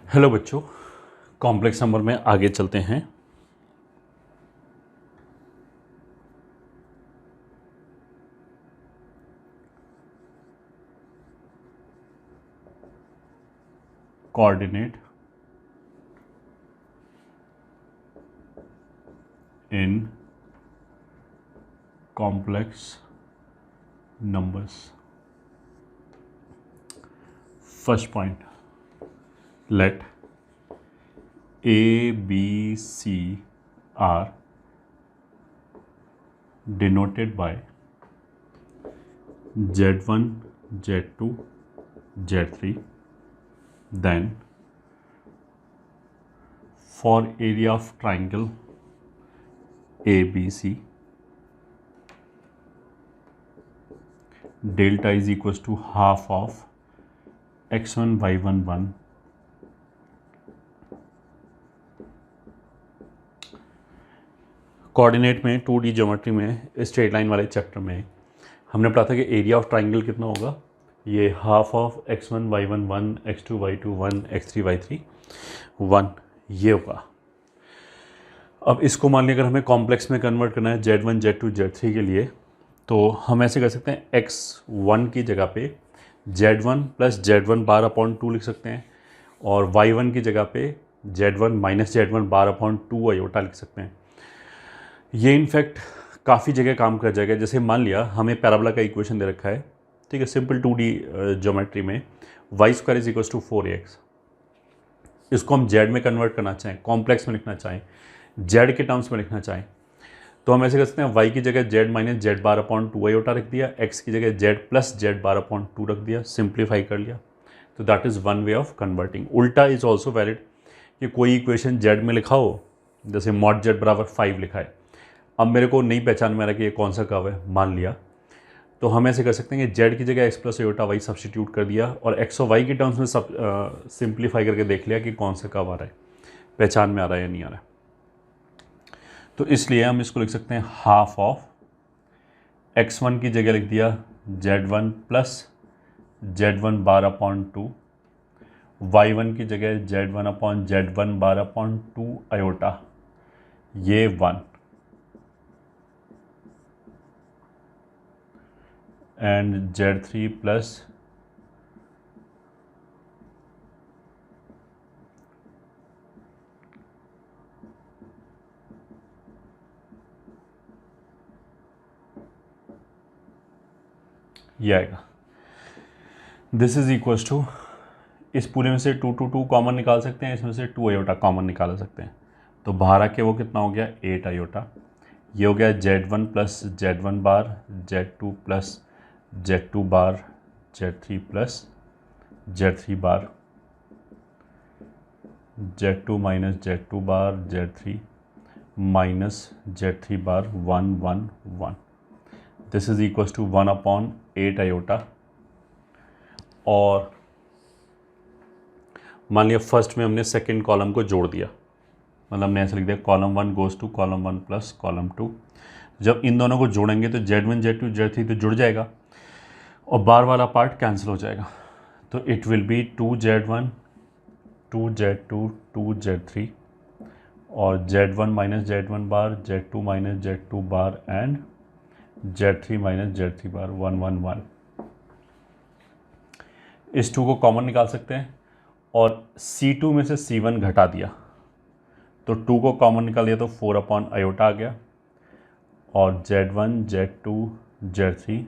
Hello बच्चों, complex number में आगे चलते हैं। Coordinate in complex numbers. First point, let A, B, C are denoted by Z1, Z2, Z3. Then for area of triangle ABC, delta is equals to half of x1 y1 1 coordinate में 2D geometry में straight line वाले chapter में हमने पढ़ा था कि area of triangle कितना होगा। ये half of x1 y1 1 x2 y2 1 x3 y3 1 ये होगा। अब इसको मान लिया अगर हमें कॉम्प्लेक्स में कन्वर्ट करना है Z1 Z2 Z3 के लिए, तो हम ऐसे कर सकते हैं x1 की जगह पे Z1 plus Z1 bar upon 2 लिख सकते हैं और y1 की जगह पे Z1 minus Z1 bar upon 2 iota लिख सकते हैं। ये इनफैक्ट काफ़ी जगह काम कर जाएगा। जैसे मान लिया हमें पैराबोला का इक्वेशन दे रखा है, ठीक है, सिंपल 2D ज्योमेट्री में y square is equals to 4ax। इसको हम जेड में कन्वर्ट करना चाहें, कॉम्प्लेक्स में लिखना चाहें, जेड के टर्म्स में लिखना चाहें, तो हम ऐसे कर सकते हैं वाई की जगह Z minus Z bar upon 2 iota रख दिया, एक्स की जगह Z plus Z bar upon 2 रख दिया, सिंप्लीफाई कर लिया। तो that is one way of converting. उल्टा इज ऑल्सो वैलिड कि कोई इक्वेशन जेड में लिखा हो, जैसे मॉड जेड बराबर 5 लिखा है, अब मेरे को नहीं पहचान में आ रहा कि ये कौन सा कर्व है, मान लिया, तो हम ऐसे कर सकते हैं कि जेड की जगह x plus iota y substitute कर दिया और एक्स और वाई के टर्म्स में सिंप्लीफाई करके देख लिया कि कौन सा कर्व आ रहा है, पहचान में आ रहा है या नहीं आ रहा है। तो इसलिए हम इसको लिख सकते हैं हाफ ऑफ x1 की जगह लिख दिया z1 plus z1 bar upon 2, y1 की जगह z1 upon z1 bar upon 2 iota, ये 1 एंड Z3 प्लस ये आएगा। दिस इज इक्वल्स टू, इस पूरे में से 2 2 2 कॉमन निकाल सकते हैं, इसमें से 2 आयोटा कॉमन निकाल सकते हैं, तो बाहर आके वो कितना हो गया 8 आयोटा। ये हो गया Z1 plus Z1 bar, Z2 plus Z2 bar, Z3 plus Z3 bar, Z2 minus Z2 bar, Z3 minus Z3 bar, 1 1 1। This is equals to 1 upon 8 iota. और मान लिया फर्स्ट में हमने सेकेंड कॉलम को जोड़ दिया, मतलब हमने ऐसे लिख दिया column 1 goes to column 1 plus column 2। जब इन दोनों को जोड़ेंगे तो Z1 Z2 Z3 तो जुड़ जाएगा और बार वाला पार्ट कैंसिल हो जाएगा, तो it will be 2Z1 2Z2 2Z3 और Z1 minus Z1 bar, Z2 minus Z2 bar and Z3 minus Z3 bar, 1 1 1। इस 2 को कॉमन निकाल सकते हैं और C2 में से C1 घटा दिया, तो 2 को कॉमन निकाल दिया तो 4 अपॉन आयोटा आ गया और Z1 Z2 Z3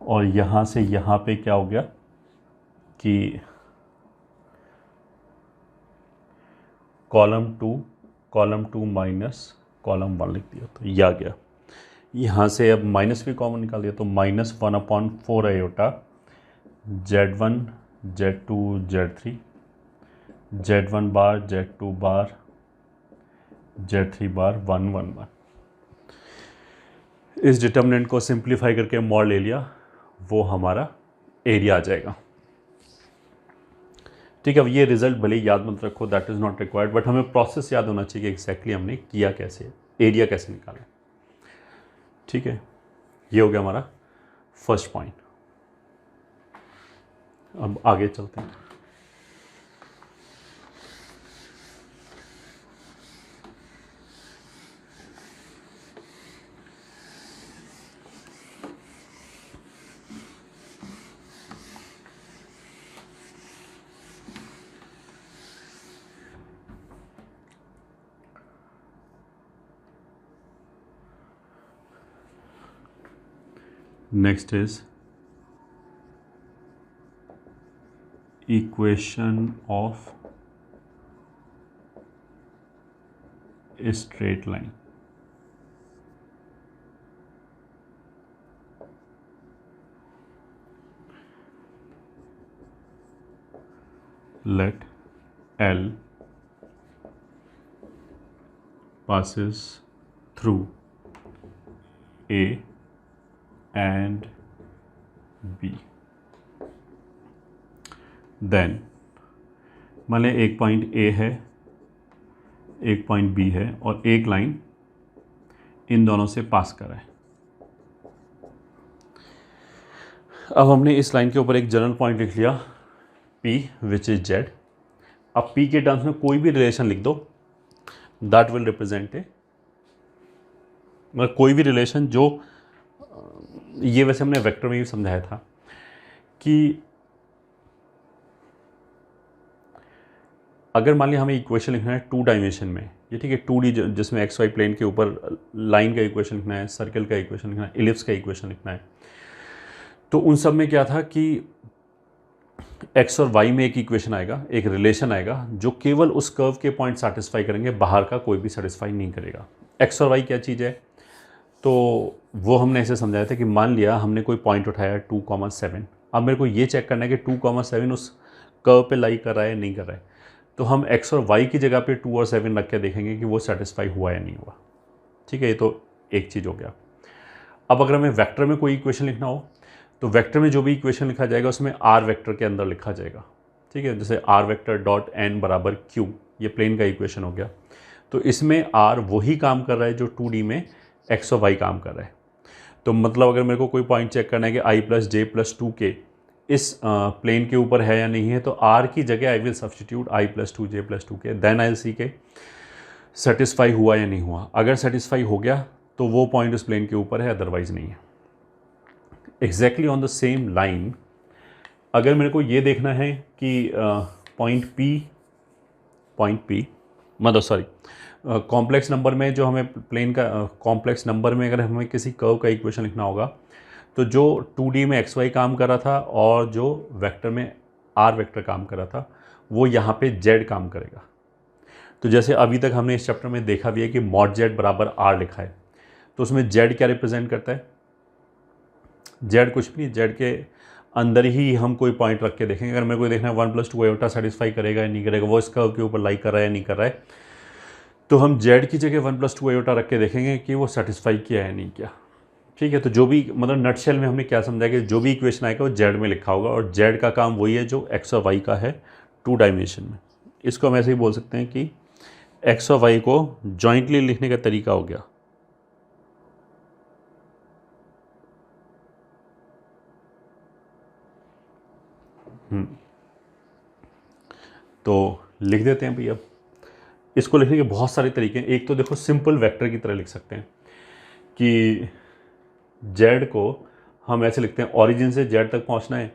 और यहाँ से यहाँ पे क्या हो गया कि कॉलम 2 माइनस कॉलम 1 लिख दिया, तो ये आ गया। यहाँ से अब माइनस भी कॉमन निकाल दिया, तो minus 1 upon 4 iota Z1 Z2 Z3 Z1 bar Z2 bar Z3 bar, 1 1 1। इस डिटर्मिनेंट को सिंप्लीफाई करके मॉड ले लिया, वो हमारा एरिया आ जाएगा। ठीक है, अब ये रिजल्ट भले ही याद मत रखो, that is not required, but हमें प्रोसेस याद होना चाहिए कि एग्जैक्टली हमने किया कैसे, एरिया कैसे निकाला। ठीक है, ये हो गया हमारा फर्स्ट पॉइंट। अब आगे चलते हैं। Next is equation of a straight line. Let L passes through A and B. Then मान लें एक पॉइंट ए है, एक पॉइंट बी है और एक लाइन इन दोनों से पास कर रहा है। अब हमने इस लाइन के ऊपर एक जनरल पॉइंट लिख लिया P विच इज Z। अब P के टर्म्स में कोई भी रिलेशन लिख दो, दैट विल रिप्रेजेंट ए, मतलब कोई भी रिलेशन जो, ये वैसे हमने वेक्टर में भी समझाया था कि अगर मान लिया हमें इक्वेशन लिखना है 2 डायमेंशन में, ये ठीक है 2D जिसमें एक्स वाई प्लेन के ऊपर लाइन का इक्वेशन लिखना है, सर्कल का इक्वेशन लिखना है, इलिप्स का इक्वेशन लिखना है, तो उन सब में क्या था कि एक्स और वाई में एक इक्वेशन आएगा, एक रिलेशन आएगा जो केवल उस कर्व के पॉइंट सेटिस्फाई करेंगे, बाहर का कोई भी सेटिस्फाई नहीं करेगा। एक्स और वाई क्या चीज़ है, तो वो हमने ऐसे समझाया था कि मान लिया हमने कोई पॉइंट उठाया 2,7, अब मेरे को ये चेक करना है कि 2,7 उस कर्व पे लाई कर रहा है नहीं कर रहा है, तो हम x और y की जगह पे 2 और 7 रख के देखेंगे कि वो सेटिस्फाई हुआ या नहीं हुआ। ठीक है, ये तो एक चीज़ हो गया। अब अगर हमें वेक्टर में कोई इक्वेशन लिखना हो तो वेक्टर में जो भी इक्वेशन लिखा जाएगा उसमें r वेक्टर के अंदर लिखा जाएगा। ठीक है, जैसे r वेक्टर डॉट n बराबर q, ये प्लेन का इक्वेशन हो गया। तो इसमें r वही काम कर रहा है जो 2D में x और y काम कर रहा है। तो मतलब अगर मेरे को कोई पॉइंट चेक करना है कि i + j + 2k इस प्लेन के ऊपर है या नहीं है, तो r की जगह I will substitute i + 2j + 2k, then I will see के सेटिस्फाई हुआ या नहीं हुआ। अगर सेटिस्फाई हो गया तो वो पॉइंट उस प्लेन के ऊपर है, अदरवाइज नहीं है। Exactly on the same line अगर मेरे को ये देखना है कि पॉइंट P मतलब सॉरी कॉम्प्लेक्स नंबर में जो हमें प्लेन का कॉम्प्लेक्स नंबर में अगर हमें किसी कर्व का इक्वेशन लिखना होगा तो जो 2D में एक्स वाई काम कर रहा था और जो वेक्टर में r वेक्टर काम कर रहा था वो यहाँ पे z काम करेगा। तो जैसे अभी तक हमने इस चैप्टर में देखा भी है कि mod z बराबर r लिखा है, तो उसमें z क्या रिप्रेजेंट करता है, z कुछ भी नहीं, z के अंदर ही हम कोई पॉइंट रख के देखेंगे। अगर मेरे को देखना है 1 + 2 आयोटा सेटिस्फाई करेगा या नहीं करेगा, वो इस कर्व के ऊपर लाई कर रहा है या नहीं कर रहा है, तो हम z की जगह 1 + 2 आयोटा रख के देखेंगे कि वो सेटिस्फाई किया है नहीं किया। ठीक है, तो जो भी मतलब नटशेल में हमने क्या समझा कि जो भी इक्वेशन आएगा वो z में लिखा होगा और z का काम वही है जो x और y का है 2 डायमेंशन में। इसको हम ऐसे ही बोल सकते हैं कि x और y को जॉइंटली लिखने का तरीका हो गया। तो लिख देते हैं भाई। अब इसको लिखने के बहुत सारे तरीके हैं। एक तो देखो सिंपल वेक्टर की तरह लिख सकते हैं कि z को हम ऐसे लिखते हैं, ओरिजिन से z तक पहुंचना है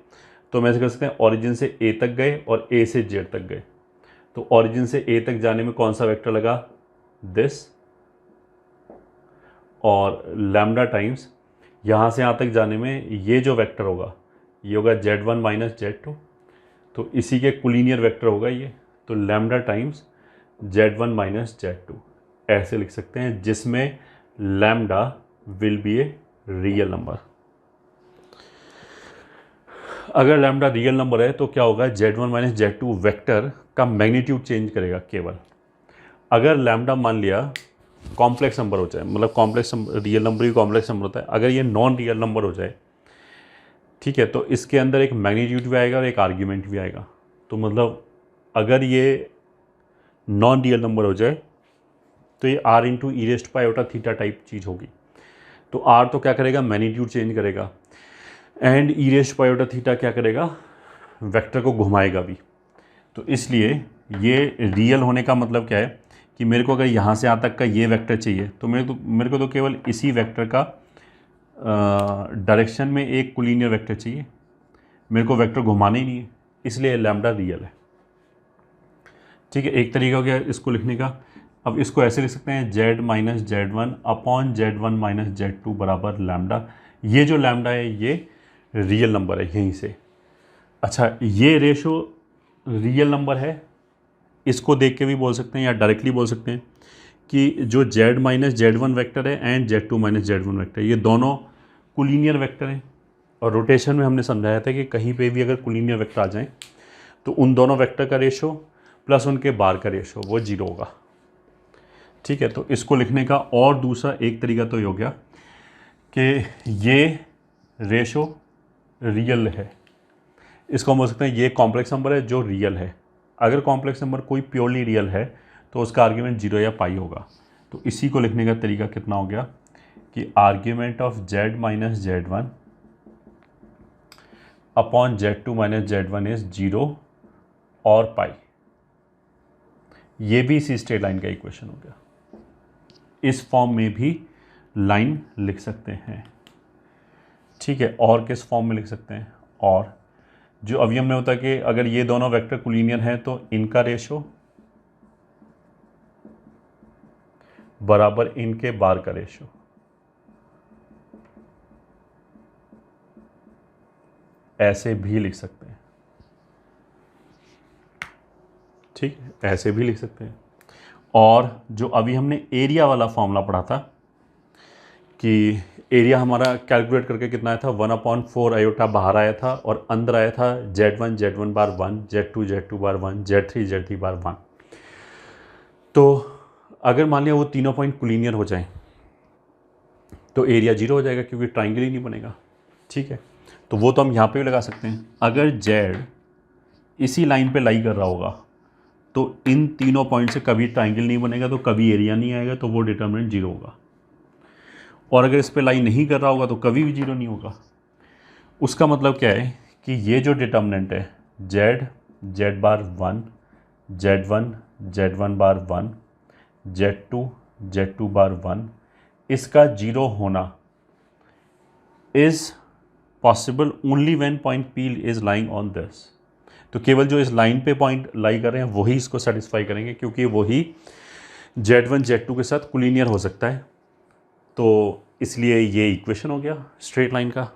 तो हम ऐसे कर सकते हैं, ओरिजिन से a तक गए और a से z तक गए, तो ओरिजिन से a तक जाने में कौन सा वेक्टर लगा, दिस, और लैम्डा टाइम्स यहाँ से यहाँ तक जाने में ये जो वेक्टर होगा ये होगा z1 - z2, तो इसी के कोलिनियर वेक्टर होगा ये, तो लैम्डा टाइम्स z1 - z2 ऐसे लिख सकते हैं, जिसमें lambda will be a real number. अगर लैम्डा रियल नंबर है तो क्या होगा, z1 - z2 वेक्टर का मैग्नीट्यूड चेंज करेगा केवल। अगर लैम्डा मान लिया कॉम्प्लेक्स नंबर हो जाए, मतलब कॉम्प्लेक्स रियल नंबर ही कॉम्प्लेक्स नंबर होता है, अगर ये नॉन रियल नंबर हो जाए, ठीक है, तो इसके अंदर एक मैग्नीट्यूड भी आएगा और एक आर्ग्यूमेंट भी आएगा। तो मतलब अगर ये नॉन रियल नंबर हो जाए तो ये r × e⁻θ टाइप चीज़ होगी। तो r तो क्या करेगा, मैग्नीट्यूड चेंज करेगा, एंड e⁻θ क्या करेगा, वेक्टर को घुमाएगा भी। तो इसलिए ये रियल होने का मतलब क्या है कि मेरे को अगर यहाँ से यहाँ तक का ये वेक्टर चाहिए तो मेरे को तो केवल इसी वेक्टर का डायरेक्शन में एक कोलिनियर वेक्टर चाहिए, मेरे को वेक्टर घुमाना ही नहीं है, इसलिए लैम्डा रियल है। ठीक है, एक तरीका हो गया इसको लिखने का। अब इसको ऐसे लिख सकते हैं z minus Z1 upon Z1 minus Z2 बराबर लैम्डा। ये जो लैम्डा है ये रियल नंबर है यहीं से। अच्छा, ये रेशो रियल नंबर है, इसको देख के भी बोल सकते हैं या डायरेक्टली बोल सकते हैं कि जो z माइनस Z1 वेक्टर है and Z2 minus Z1 vector, ये दोनों कोलिनियर वेक्टर हैं। और रोटेशन में हमने समझाया था कि कहीं पे भी अगर कोलिनियर वेक्टर आ जाएं तो उन दोनों वेक्टर का रेशो प्लस उनके बार का रेशो वो 0 होगा। ठीक है, तो इसको लिखने का और दूसरा एक तरीका तो ये हो गया कि ये रेशो रियल है। इसको हम बोल सकते हैं ये कॉम्प्लेक्स नंबर है जो रियल है। अगर कॉम्प्लेक्स नंबर कोई प्योरली रियल है तो उसका आर्ग्यूमेंट 0 या पाई होगा। तो इसी को लिखने का तरीका कितना हो गया कि argument of z minus Z1 upon Z2 minus Z1 is 0 और पाई। ये भी इसी स्ट्रेट लाइन का इक्वेशन हो गया। इस फॉर्म में भी लाइन लिख सकते हैं। ठीक है, और किस फॉर्म में लिख सकते हैं? और जो अभी हमने होता कि अगर ये दोनों वेक्टर कोलिनियर हैं तो इनका रेशो बराबर इनके बार का रेशो। ऐसे भी लिख सकते हैं। ठीक है, ऐसे भी लिख सकते हैं। और जो अभी हमने एरिया वाला फॉर्मूला पढ़ा था कि एरिया हमारा कैलकुलेट करके कितना आया था 1/4 आयोटा बाहर आया था और अंदर आया था Z1 बार 1, Z2 बार 1, Z3 बार 1। तो अगर मान लिया वो तीनों पॉइंट कोलिनियर हो जाएं तो एरिया 0 हो जाएगा क्योंकि ट्राइंगल ही नहीं बनेगा। ठीक है, तो वो तो हम यहाँ पे भी लगा सकते हैं। अगर Z इसी लाइन पे लाई कर रहा होगा तो इन तीनों पॉइंट से कभी ट्राइंगल नहीं बनेगा, तो कभी एरिया नहीं आएगा, तो वो डिटर्मिनेंट 0 होगा। और अगर इस पे लाइन नहीं कर रहा होगा तो कभी भी 0 नहीं होगा। उसका मतलब क्या है कि ये जो डिटर्मिनेंट है Z बार 1, Z1 बार 1, Z2 बार 1, इसका 0 होना is possible only when point P is lying on this. तो केवल जो इस लाइन पे पॉइंट लाई कर रहे हैं वही इसको सेटिस्फाई करेंगे, क्योंकि वही Z1 Z2 के साथ कोलिनियर हो सकता है। तो इसलिए ये इक्वेशन हो गया स्ट्रेट लाइन का,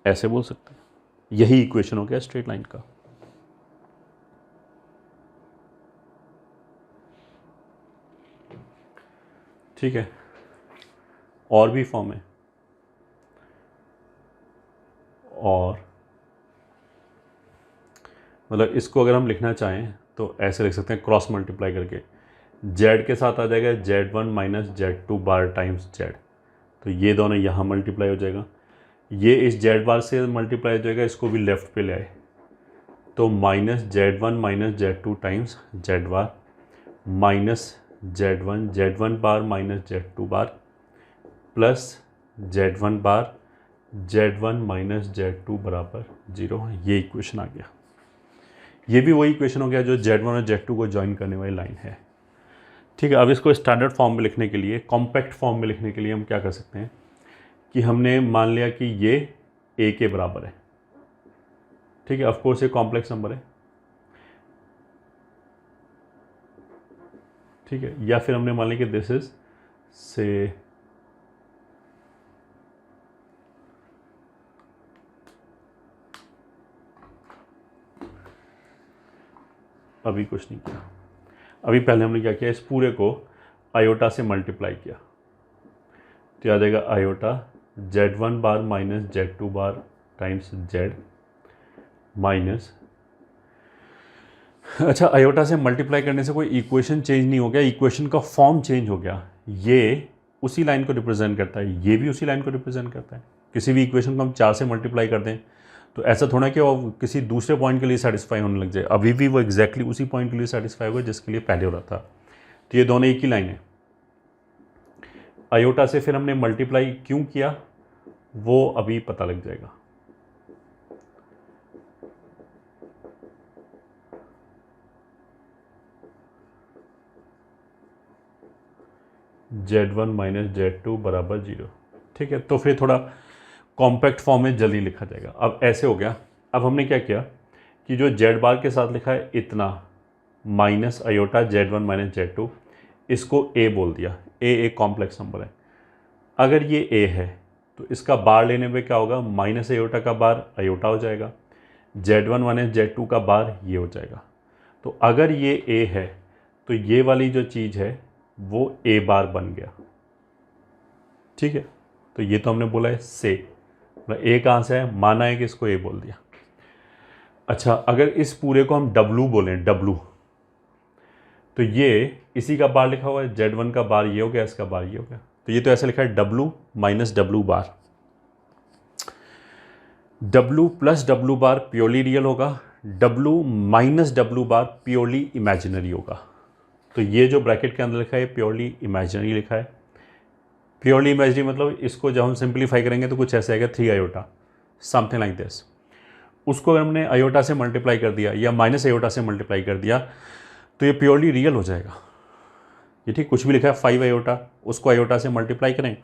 ऐसे बोल सकते हैं। यही इक्वेशन हो गया स्ट्रेट लाइन का। ठीक है, और भी फॉर्म है। और मतलब इसको अगर हम लिखना चाहें तो ऐसे लिख सकते हैं, क्रॉस मल्टीप्लाई करके Z के साथ आ जाएगा Z1 माइनस Z2 बार टाइम्स Z। तो ये दोनों यहाँ मल्टीप्लाई हो जाएगा, ये इस Z बार से मल्टीप्लाई हो जाएगा, इसको भी लेफ्ट पे ले आए तो minus Z1 minus Z2 times Z बार minus Z1 bar minus Z2 बार प्लस Z1 बार Z1 माइनस Z2 बराबर 0। ये इक्वेशन आ गया। ये भी वही इक्वेशन हो गया जो Z1 और Z2 को ज्वाइन करने वाली लाइन है। ठीक है, अब इसको स्टैंडर्ड फॉर्म में लिखने के लिए, कॉम्पैक्ट फॉर्म में लिखने के लिए हम क्या कर सकते हैं कि हमने मान लिया कि ये A के बराबर है। ठीक है, ऑफ कोर्स ये कॉम्प्लेक्स नंबर है। ठीक है, या फिर हमने मान लिया कि दिस इज से अभी कुछ नहीं किया। अभी पहले हमने क्या किया, इस पूरे को आयोटा से मल्टीप्लाई किया तो आ जाएगा iota Z1 bar minus Z2 बार टाइम्स Z माइनस, अच्छा आयोटा से मल्टीप्लाई करने से कोई इक्वेशन चेंज नहीं हो गया, इक्वेशन का फॉर्म चेंज हो गया। ये उसी लाइन को रिप्रेजेंट करता है, ये भी उसी लाइन को रिप्रेजेंट करता है। किसी भी इक्वेशन को हम 4 से मल्टीप्लाई कर दें तो ऐसा थोड़ा कि वो किसी दूसरे पॉइंट के लिए सेटिस्फाई होने लग जाए, अभी भी वो एग्जैक्टली उसी पॉइंट के लिए सेटिस्फाई होगा जिसके लिए पहले हो रहा था। तो ये दोनों एक ही लाइन है। आयोटा से फिर हमने मल्टीप्लाई क्यों किया वो अभी पता लग जाएगा। Z1 माइनस Z2 बराबर 0। ठीक है, तो फिर थोड़ा कॉम्पैक्ट फॉर्म में जल्दी लिखा जाएगा। अब ऐसे हो गया। अब हमने क्या किया कि जो Z बार के साथ लिखा है इतना minus iota Z1 minus Z2, इसको A बोल दिया। A एक कॉम्प्लेक्स नंबर है। अगर ये A है तो इसका बार लेने पे क्या होगा, माइनस अयोटा का बार अयोटा हो जाएगा, Z1 माइनस Z2 का बार ये हो जाएगा। तो अगर ये A है तो ये वाली जो चीज़ है वो A बार बन गया। ठीक है, तो ये तो हमने बोला है से, मतलब A कहाँ से है, माना है कि इसको A बोल दिया। अच्छा, अगर इस पूरे को हम W बोलें, W, तो ये इसी का बार लिखा हुआ है, Z1 का बार ये हो गया, इसका बार ये हो गया। तो ये तो ऐसे लिखा है W माइनस W बार। W प्लस W बार प्योरली रियल होगा, W माइनस W बार प्योरली इमेजिनरी होगा। तो ये जो ब्रैकेट के अंदर लिखा है प्योरली इमेजिनरी लिखा है। प्योरली इमेजिनरी मतलब इसको जब हम सिंप्लीफाई करेंगे तो कुछ ऐसे आएगा 3 अयोटा, समथिंग लाइक दिस। उसको अगर हमने अयोटा से मल्टीप्लाई कर दिया या माइनस अयोटा से मल्टीप्लाई कर दिया तो ये प्योरली रियल हो जाएगा। ये ठीक, कुछ भी लिखा है 5 अयोटा, उसको अयोटा से मल्टीप्लाई करें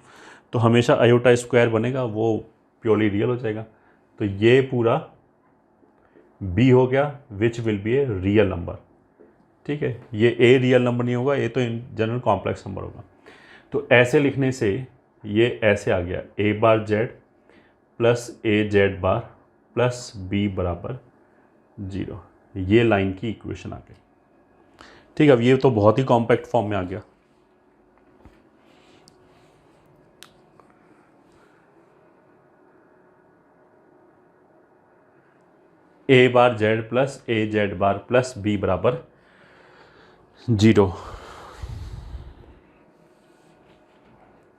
तो हमेशा अयोटा स्क्वायर बनेगा, वो प्योरली रियल हो जाएगा। तो ये पूरा B हो गया which will be a real number. ठीक है, ये A रियल नंबर नहीं होगा, ये तो इन जनरल कॉम्प्लेक्स नंबर होगा। तो ऐसे लिखने से ये ऐसे आ गया A bar Z plus AZ bar plus B बराबर 0। ये लाइन की इक्वेशन आ गई। ठीक है, अब ये तो बहुत ही कॉम्पैक्ट फॉर्म में आ गया। A bar Z plus AZ bar plus B बराबर 0।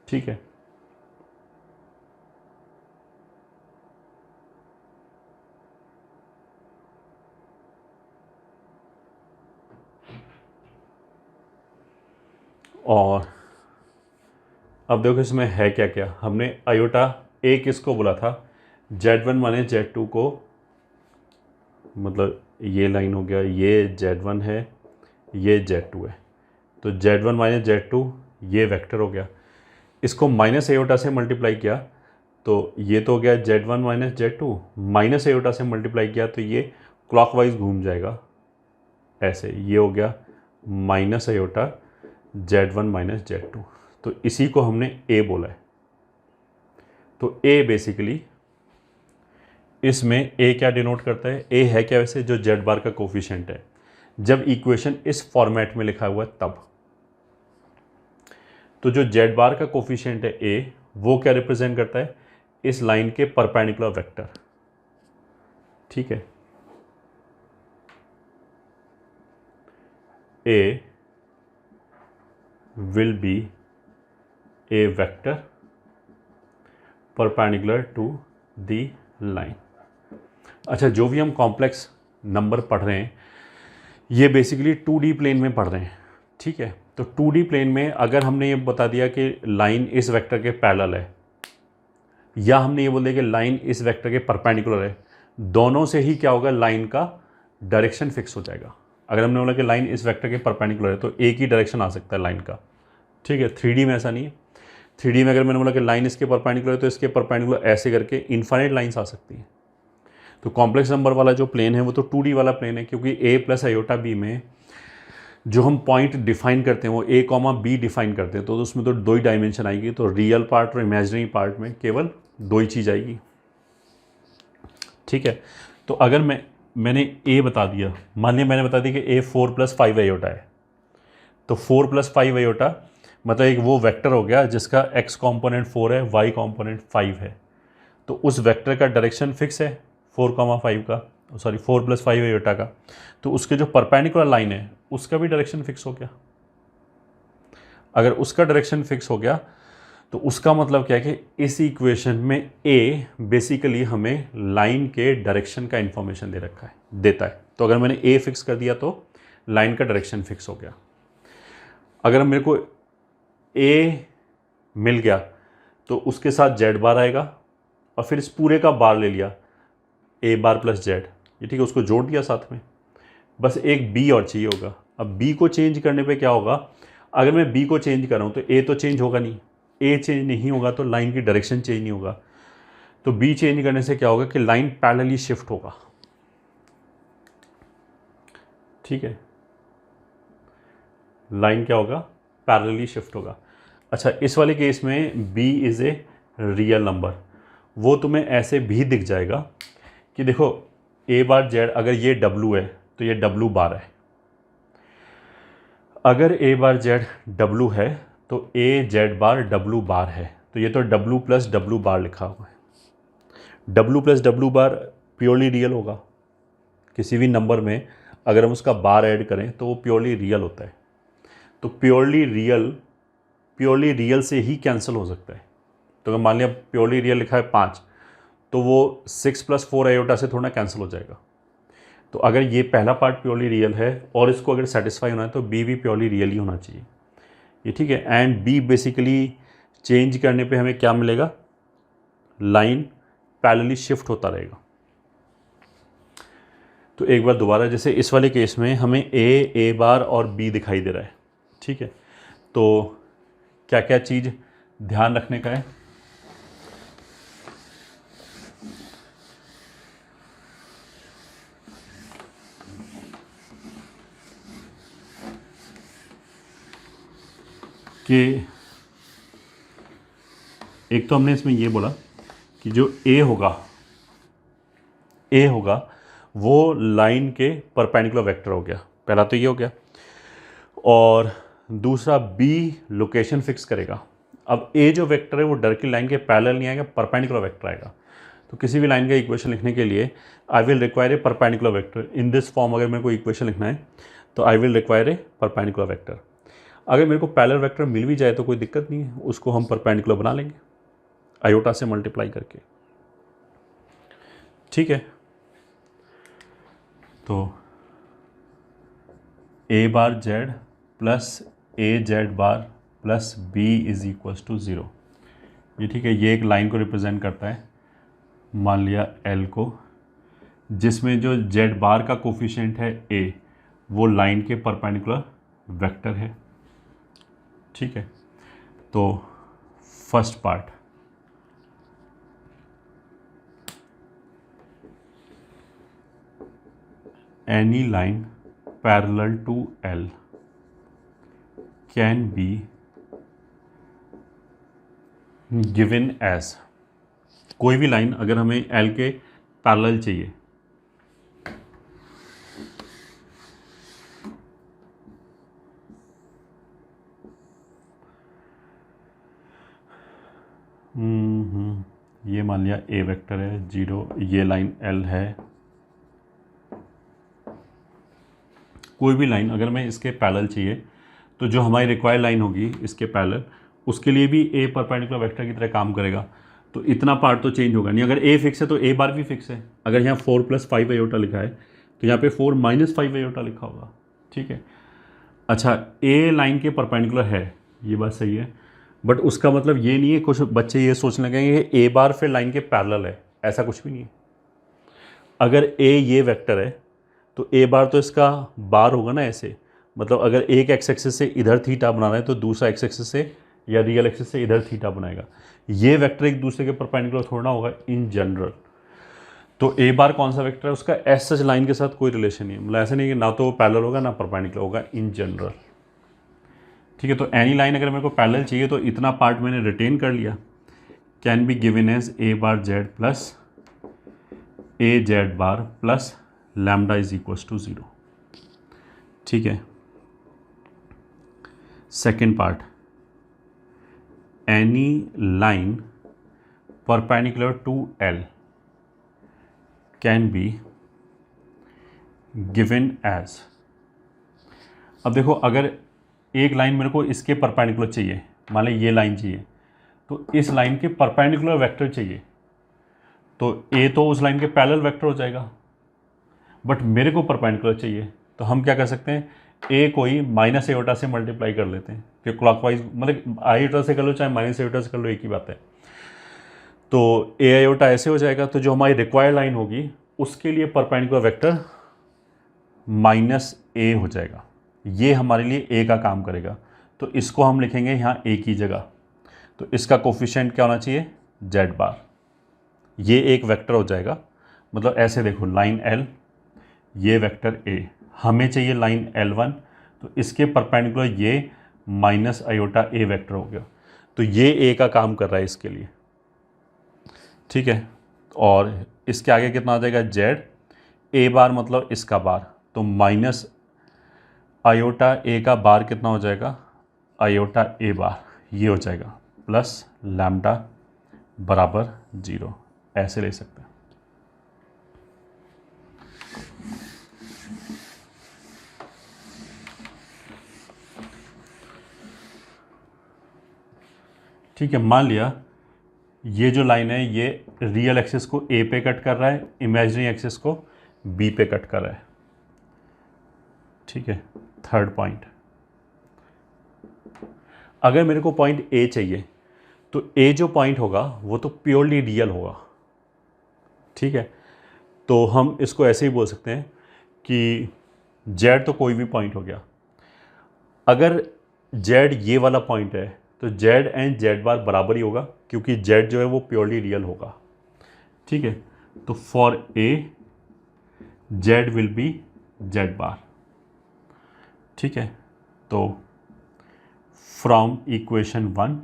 ठीक है, और अब देखो इसमें है क्या क्या। हमने अयोटा A किसको बोला था, Z1 माइनस Z2 को, मतलब ये लाइन हो गया, ये Z1 है, ये Z2 है। तो Z1 माइनस Z2 ये वेक्टर हो गया, इसको माइनस अयोटा से मल्टीप्लाई किया तो ये तो हो गया Z1 minus Z2, minus iota से मल्टीप्लाई किया तो ये क्लॉकवाइज घूम जाएगा ऐसे, ये हो गया minus iota Z1 minus Z2। तो इसी को हमने A बोला है। तो A बेसिकली, इसमें A क्या डिनोट करता है, A है क्या वैसे, जो Z बार का कोफिशिएंट है। जब इक्वेशन इस फॉर्मेट में लिखा हुआ है तब, तो जो Z बार का कोफिशिएंट है A, वो क्या रिप्रेजेंट करता है, इस लाइन के परपेंडिकुलर वेक्टर। ठीक है, A will be a vector perpendicular to the line। अच्छा, जो भी हम कॉम्प्लेक्स नंबर पढ़ रहे हैं ये बेसिकली 2D प्लेन में पढ़ रहे हैं। ठीक है, तो 2D प्लेन में अगर हमने ये बता दिया कि लाइन इस वेक्टर के पैरेलल है, या हमने ये बोल दिया कि लाइन इस वेक्टर के परपेंडिकुलर है, दोनों से ही क्या होगा, लाइन का डायरेक्शन फिक्स हो जाएगा। अगर हमने बोला कि लाइन इस वेक्टर के परपेंडिकुलर है तो एक ही डायरेक्शन आ सकता है लाइन का। ठीक है, 3D में ऐसा नहीं है। 3D में अगर मैंने बोला कि लाइन इसके परपेंडिकुलर है तो इसके परपेंडिकुलर ऐसे करके इनफाइनाइट लाइंस आ सकती हैं। तो कॉम्प्लेक्स नंबर वाला जो प्लेन है वो तो 2D वाला प्लेन है, क्योंकि A प्लस अयोटा B में जो हम पॉइंट डिफाइन करते हैं वो A कॉमा B डिफाइन करते हैं, तो उसमें तो 2 ही डायमेंशन आएगी। तो रियल पार्ट और इमेजिनरी पार्ट में केवल 2 ही चीज़ आएगी। ठीक है, तो अगर मैंने A बता दिया, मान लिया मैंने बता दिया कि A 4 प्लस 5 अयोटा है, तो 4 प्लस 5 अयोटा मतलब एक वो वेक्टर हो गया जिसका x कॉम्पोनेंट 4 है, y कॉम्पोनेंट 5 है। तो उस वेक्टर का डायरेक्शन फिक्स है 4,5 का, सॉरी 4 प्लस 5 अयोटा का। तो उसके जो परपेंडिकुलर लाइन है उसका भी डायरेक्शन फिक्स हो गया। अगर उसका डायरेक्शन फिक्स हो गया तो उसका मतलब क्या है कि इस इक्वेशन में A बेसिकली हमें लाइन के डायरेक्शन का इंफॉर्मेशन देता है। तो अगर मैंने A फिक्स कर दिया तो लाइन का डायरेक्शन फिक्स हो गया। अगर मेरे को A मिल गया तो उसके साथ Z बार आएगा और फिर इस पूरे का बार ले लिया A बार प्लस Z, ये ठीक है, उसको जोड़ दिया साथ में। बस एक B और चाहिए होगा। अब B को चेंज करने पे क्या होगा, अगर मैं बी को चेंज कर रहा हूँ तो ए तो चेंज होगा नहीं, ए चेंज नहीं होगा तो लाइन की डायरेक्शन चेंज नहीं होगा, तो बी चेंज करने से क्या होगा कि लाइन पैरेलली शिफ्ट होगा। ठीक है, लाइन क्या होगा, पैरेलली शिफ्ट होगा। अच्छा, इस वाले केस में b is a real number, वो तुम्हें ऐसे भी दिख जाएगा कि देखो a बार z, अगर ये w है तो ये w बार है, अगर a बार z w है तो a z बार w बार है, तो ये तो w प्लस w बार लिखा हुआ है। w प्लस w बार प्योरली रियल होगा, किसी भी नंबर में अगर हम उसका बार ऐड करें तो वो प्योरली रियल होता है, तो प्योरली रियल से ही कैंसिल हो सकता है। तो अगर मान लिया प्योरली रियल लिखा है 5, तो वो 6 + 4 आयोटा से थोड़ा कैंसिल हो जाएगा। तो अगर ये पहला पार्ट प्योरली रियल है और इसको अगर सेटिस्फाई होना है तो बी भी प्योरली रियल ही होना चाहिए, ये ठीक है। एंड बी बेसिकली चेंज करने पे हमें क्या मिलेगा, लाइन पैरेलली शिफ्ट होता रहेगा। तो एक बार दोबारा, जैसे इस वाले केस में हमें ए बार और बी दिखाई दे रहा है, ठीक है। तो क्या क्या चीज़ ध्यान रखने का है, कि एक तो हमने इसमें ये बोला कि जो ए होगा वो लाइन के परपेंडिकुलर वेक्टर हो गया, पहला तो ये हो गया। और दूसरा बी लोकेशन फिक्स करेगा। अब ए जो वेक्टर है वो डायरेक्टली लाइन के पैरेलल नहीं आएगा, परपेंडिकुलर वेक्टर आएगा। तो किसी भी लाइन का इक्वेशन लिखने के लिए I will require a perpendicular vector in this form. अगर मेरे को इक्वेशन लिखना है तो I will require a perpendicular vector. अगर मेरे को पैरेलल वेक्टर मिल भी जाए तो कोई दिक्कत नहीं है, उसको हम परपेंडिकुलर बना लेंगे आयोटा से मल्टीप्लाई करके, ठीक है। तो a bar z plus a z bar plus b is equals to 0, ये ठीक है। ये एक लाइन को रिप्रेजेंट करता है, मान लिया L को, जिसमें जो z बार का कोफिशिएंट है a, वो लाइन के परपेंडिकुलर वेक्टर है, ठीक है। तो first part, any line parallel to L can be given as, कोई भी लाइन अगर हमें L के पैरेलल चाहिए, ये मान लिया A वेक्टर है 0, ये लाइन L है, कोई भी लाइन अगर मैं इसके पैरेलल चाहिए तो जो हमारी रिक्वायर्ड लाइन होगी इसके पैरेलल, उसके लिए भी ए परपेंडिकुलर वेक्टर की तरह काम करेगा। तो इतना पार्ट तो चेंज होगा नहीं। अगर ए फिक्स है तो ए बार भी फिक्स है। अगर यहाँ 4 + 5 आयोटा लिखा है तो यहाँ पे 4 - 5 आयोटा लिखा होगा, ठीक है। अच्छा, ए लाइन के परपेंडिकुलर है, ये बात सही है, बट उसका मतलब ये नहीं है, कुछ बच्चे ये सोचने लगेंगे कि ए बार फिर लाइन के पैरेलल है, ऐसा कुछ भी नहीं है। अगर ए ये वेक्टर है तो ए बार तो इसका बार होगा ना ऐसे, मतलब अगर एक एक्स एक्सिस से इधर थीटा बनाना है तो दूसरा एक्स एक्सिस से या रियल एक्सिस से इधर थीटा बनाएगा। ये वेक्टर एक दूसरे के परपेंडिकुलर थोड़ा ना होगा इन जनरल। तो ए बार कौन सा वेक्टर है, उसका एस सच लाइन के साथ कोई रिलेशन नहीं है, मतलब ऐसा नहीं कि ना तो पैरेलल होगा ना परपेंडिकुलर होगा इन जनरल, ठीक है। तो एनी लाइन अगर मेरे को पैरेलल चाहिए तो इतना पार्ट मैंने रिटेन कर लिया, can be given as a bar Z plus A Z bar plus lambda is equals to 0, ठीक है। Second part, any line perpendicular to L can be given as. अब देखो, अगर एक लाइन मेरे को इसके परपेंडिकुलर चाहिए, मान लीजिए ये लाइन चाहिए, तो इस लाइन के परपेंडिकुलर वेक्टर चाहिए, तो ए तो उस लाइन के पैरेलल वेक्टर हो जाएगा, बट मेरे को परपेंडिकुलर चाहिए, तो हम क्या कर सकते हैं, ए कोई माइनस एयोटा से मल्टीप्लाई कर लेते हैं, फिर क्लॉकवाइज, मतलब आयोटा से कर लो चाहे माइनस एयोटा से कर लो, एक ही बात है। तो ए आयोटा ऐसे हो जाएगा, तो जो हमारी रिक्वायर्ड लाइन होगी उसके लिए परपेंडिकुलर वेक्टर -a हो जाएगा, ये हमारे लिए ए का काम करेगा। तो इसको हम लिखेंगे यहाँ ए की जगह। तो इसका कोफिशिएंट क्या होना चाहिए, जेड बार। ये एक वेक्टर हो जाएगा, मतलब ऐसे देखो लाइन एल, ये वेक्टर ए, हमें चाहिए लाइन L1, तो इसके परपेंडिकुलर ये माइनस आयोटा ए वेक्टर हो गया। तो ये ए का काम कर रहा है इसके लिए, ठीक है। और इसके आगे कितना आ जाएगा, जेड ए बार मतलब इसका बार, तो माइनस आयोटा ए का बार कितना हो जाएगा, आयोटा ए बार, ये हो जाएगा प्लस लैम्डा बराबर 0, ऐसे ले सकते हैं। ठीक है, मान लिया ये जो लाइन है ये रियल एक्सिस को ए पे कट कर रहा है, इमेजिनरी एक्सिस को बी पे कट कर रहा है, ठीक है। थर्ड पॉइंट, अगर मेरे को पॉइंट ए चाहिए तो ए जो पॉइंट होगा वो तो प्योरली रियल होगा, ठीक है। तो हम इसको ऐसे ही बोल सकते हैं कि जेड तो कोई भी पॉइंट हो गया, अगर जेड ये वाला पॉइंट है तो जेड एंड जेड बार बराबर ही होगा, क्योंकि जेड जो है वो प्योरली रियल होगा, ठीक है। तो for A Z will be Z bar, ठीक है। तो from equation 1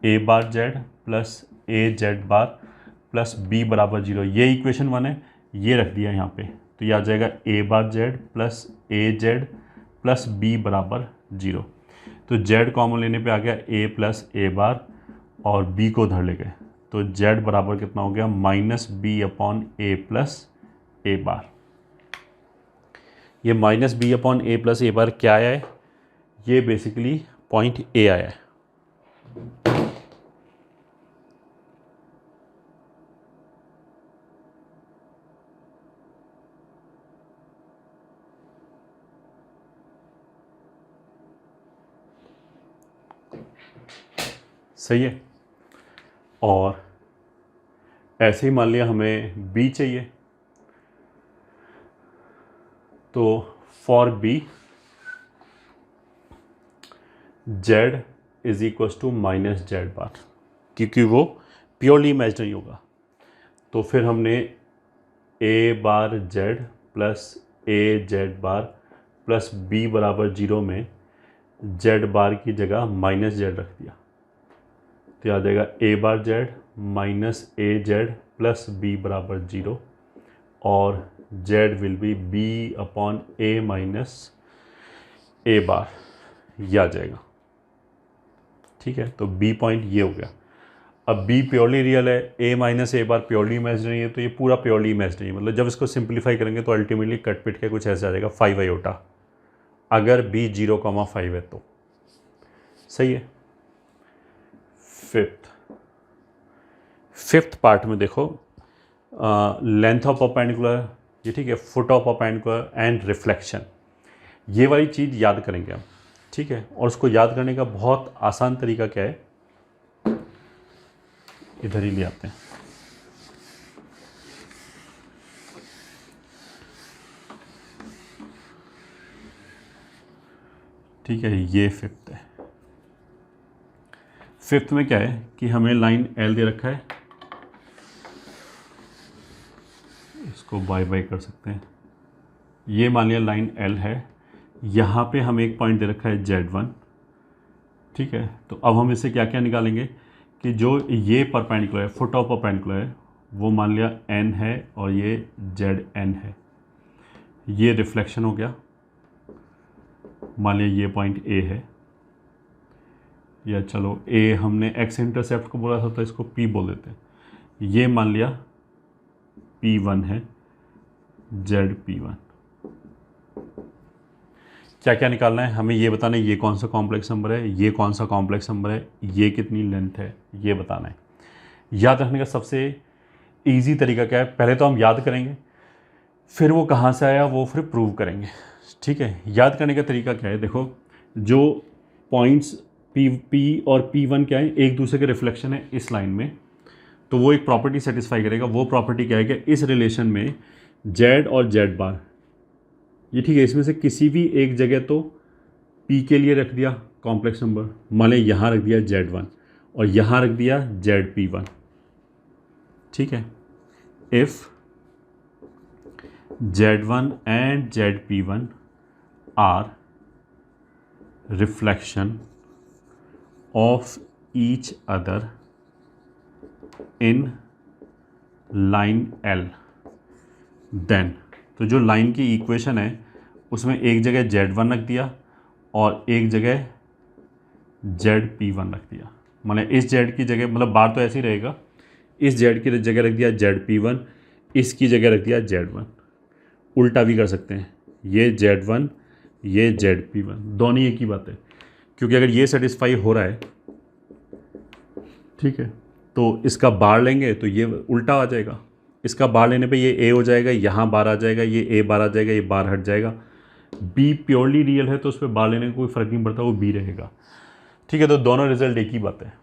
A bar Z plus A Z bar plus B बराबर 0, ये इक्वेशन 1 है, ये रख दिया यहाँ पे, तो ये आ जाएगा A bar Z plus A Z plus B बराबर 0। तो जेड कॉमन लेने पे आ गया ए प्लस ए बार और बी को उधर ले गए, तो जेड बराबर कितना हो गया, माइनस बी अपॉन ए प्लस ए बार। ये माइनस बी अपॉन ए प्लस ए बार क्या आया है, ये बेसिकली पॉइंट ए आया है। सही है। और ऐसे ही मान लिया हमें बी चाहिए, तो for B Z is equal to minus Z bar, क्योंकि वो प्योरली इमेजिनरी होगा। तो फिर हमने A bar Z plus A Z bar plus B बराबर 0 में जेड बार की जगह माइनस जेड रख दिया, तो आ जाएगा A bar Z minus A Z plus B बराबर 0, और Z will be B upon A minus A bar, यह आ जाएगा, ठीक है। तो बी पॉइंट ये हो गया। अब बी प्योरली रियल है, ए minus A bar purely imaginary है, तो ये पूरा प्योरली इमेजिनरी, मतलब जब इसको सिंप्लीफाई करेंगे तो अल्टीमेटली कट पिट के कुछ ऐसा आ जाएगा 5 आयोटा, अगर बी 0,5 है तो। सही है। फिफ्थ पार्ट में देखो, लेंथ ऑफ परपेंडिकुलर, ये ठीक है, foot of perpendicular and reflection, ये वाली चीज़ याद करेंगे हम, ठीक है। और उसको याद करने का बहुत आसान तरीका क्या है, इधर ही ले आते हैं। ठीक है, ये फिफ्थ है। फिफ्थ में क्या है कि हमें लाइन एल दे रखा है, इसको बाय बाय कर सकते हैं। ये मान लिया लाइन एल है, यहाँ पे हमें एक पॉइंट दे रखा है Z1, ठीक है। तो अब हम इससे क्या क्या निकालेंगे कि जो ये परपेंडिकुलर है, फुट ऑफ परपेंडिकुलर है, वो मान लिया n है और ये ZN है, ये रिफ्लेक्शन हो गया। मान लिया ये पॉइंट A है, या चलो A हमने x इंटरसेप्ट को बोला था तो इसको P बोल देते हैं। ये मान लिया P1 है, ZP1। क्या क्या निकालना है हमें, ये बताना है ये कौन सा कॉम्प्लेक्स नंबर है, ये कौन सा कॉम्प्लेक्स नंबर है, ये कितनी लेंथ है, ये बताना है। याद रखने का सबसे इजी तरीका क्या है, पहले तो हम याद करेंगे, फिर वो कहाँ से आया वो फिर प्रूव करेंगे, ठीक है। याद करने का तरीका क्या है, देखो जो पॉइंट्स P और P1 क्या है, एक दूसरे के रिफ्लेक्शन है इस लाइन में, तो वो एक प्रॉपर्टी सेटिस्फाई करेगा। वो प्रॉपर्टी क्या है कि इस रिलेशन में Z और Z बार, ये ठीक है, इसमें से किसी भी एक जगह तो P के लिए रख दिया कॉम्प्लेक्स नंबर, मान लें यहाँ रख दिया Z1 और यहाँ रख दिया ZP1, ठीक है। If Z1 and ZP1 are reflection of each other in line L, then तो जो लाइन की इक्वेशन है उसमें एक जगह Z1 रख दिया और एक जगह ZP1 रख दिया। मतलब इस Z की जगह, मतलब बार तो ऐसे ही रहेगा, इस Z की जगह रख दिया ZP1, इसकी जगह रख दिया Z1। उल्टा भी कर सकते हैं, ये Z1 ये ZP1, दोनों एक ही बात है, क्योंकि अगर ये सेटिस्फाई हो रहा है, ठीक है, तो इसका बार लेंगे तो ये उल्टा आ जाएगा। इसका बार लेने पे ये A हो जाएगा, यहाँ बार आ जाएगा, ये A बार आ जाएगा, ये बार हट जाएगा। B प्योरली रियल है तो उस पर बार लेने का कोई फ़र्क नहीं पड़ता, वो B रहेगा, ठीक है। तो दोनों रिजल्ट एक ही बात है,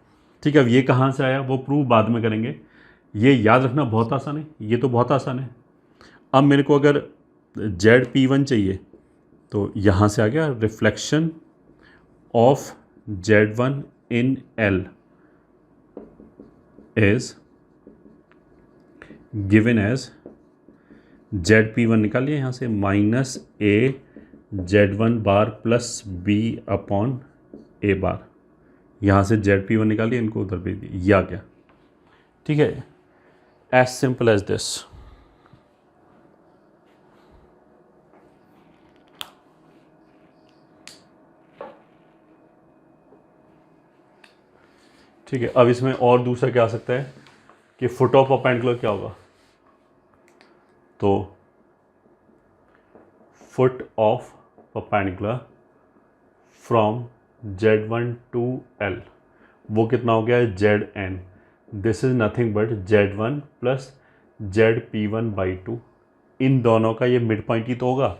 ठीक है। अब ये कहाँ से आया वो प्रूव बाद में करेंगे, ये याद रखना बहुत आसान है, ये तो बहुत आसान है। अब मेरे को अगर ZP1 चाहिए तो यहाँ से आ गया reflection of Z1 in L is given as ZP1 निकाल लिया यहाँ से minus A Z1 bar plus B upon A bar, यहाँ से ZP1 निकाल लिया, इनको उधर भेज दिया, ये आ गया, ठीक है। As simple as this. ठीक है, अब इसमें और दूसरा क्या आ सकता है कि फुट ऑफ परपेंडिकुलर क्या होगा, तो foot of perpendicular from Z1 to L, वो कितना हो गया है Zn, this is nothing but Z1 plus ZP1 by 2, इन दोनों का ये मिड पॉइंट ही तो होगा,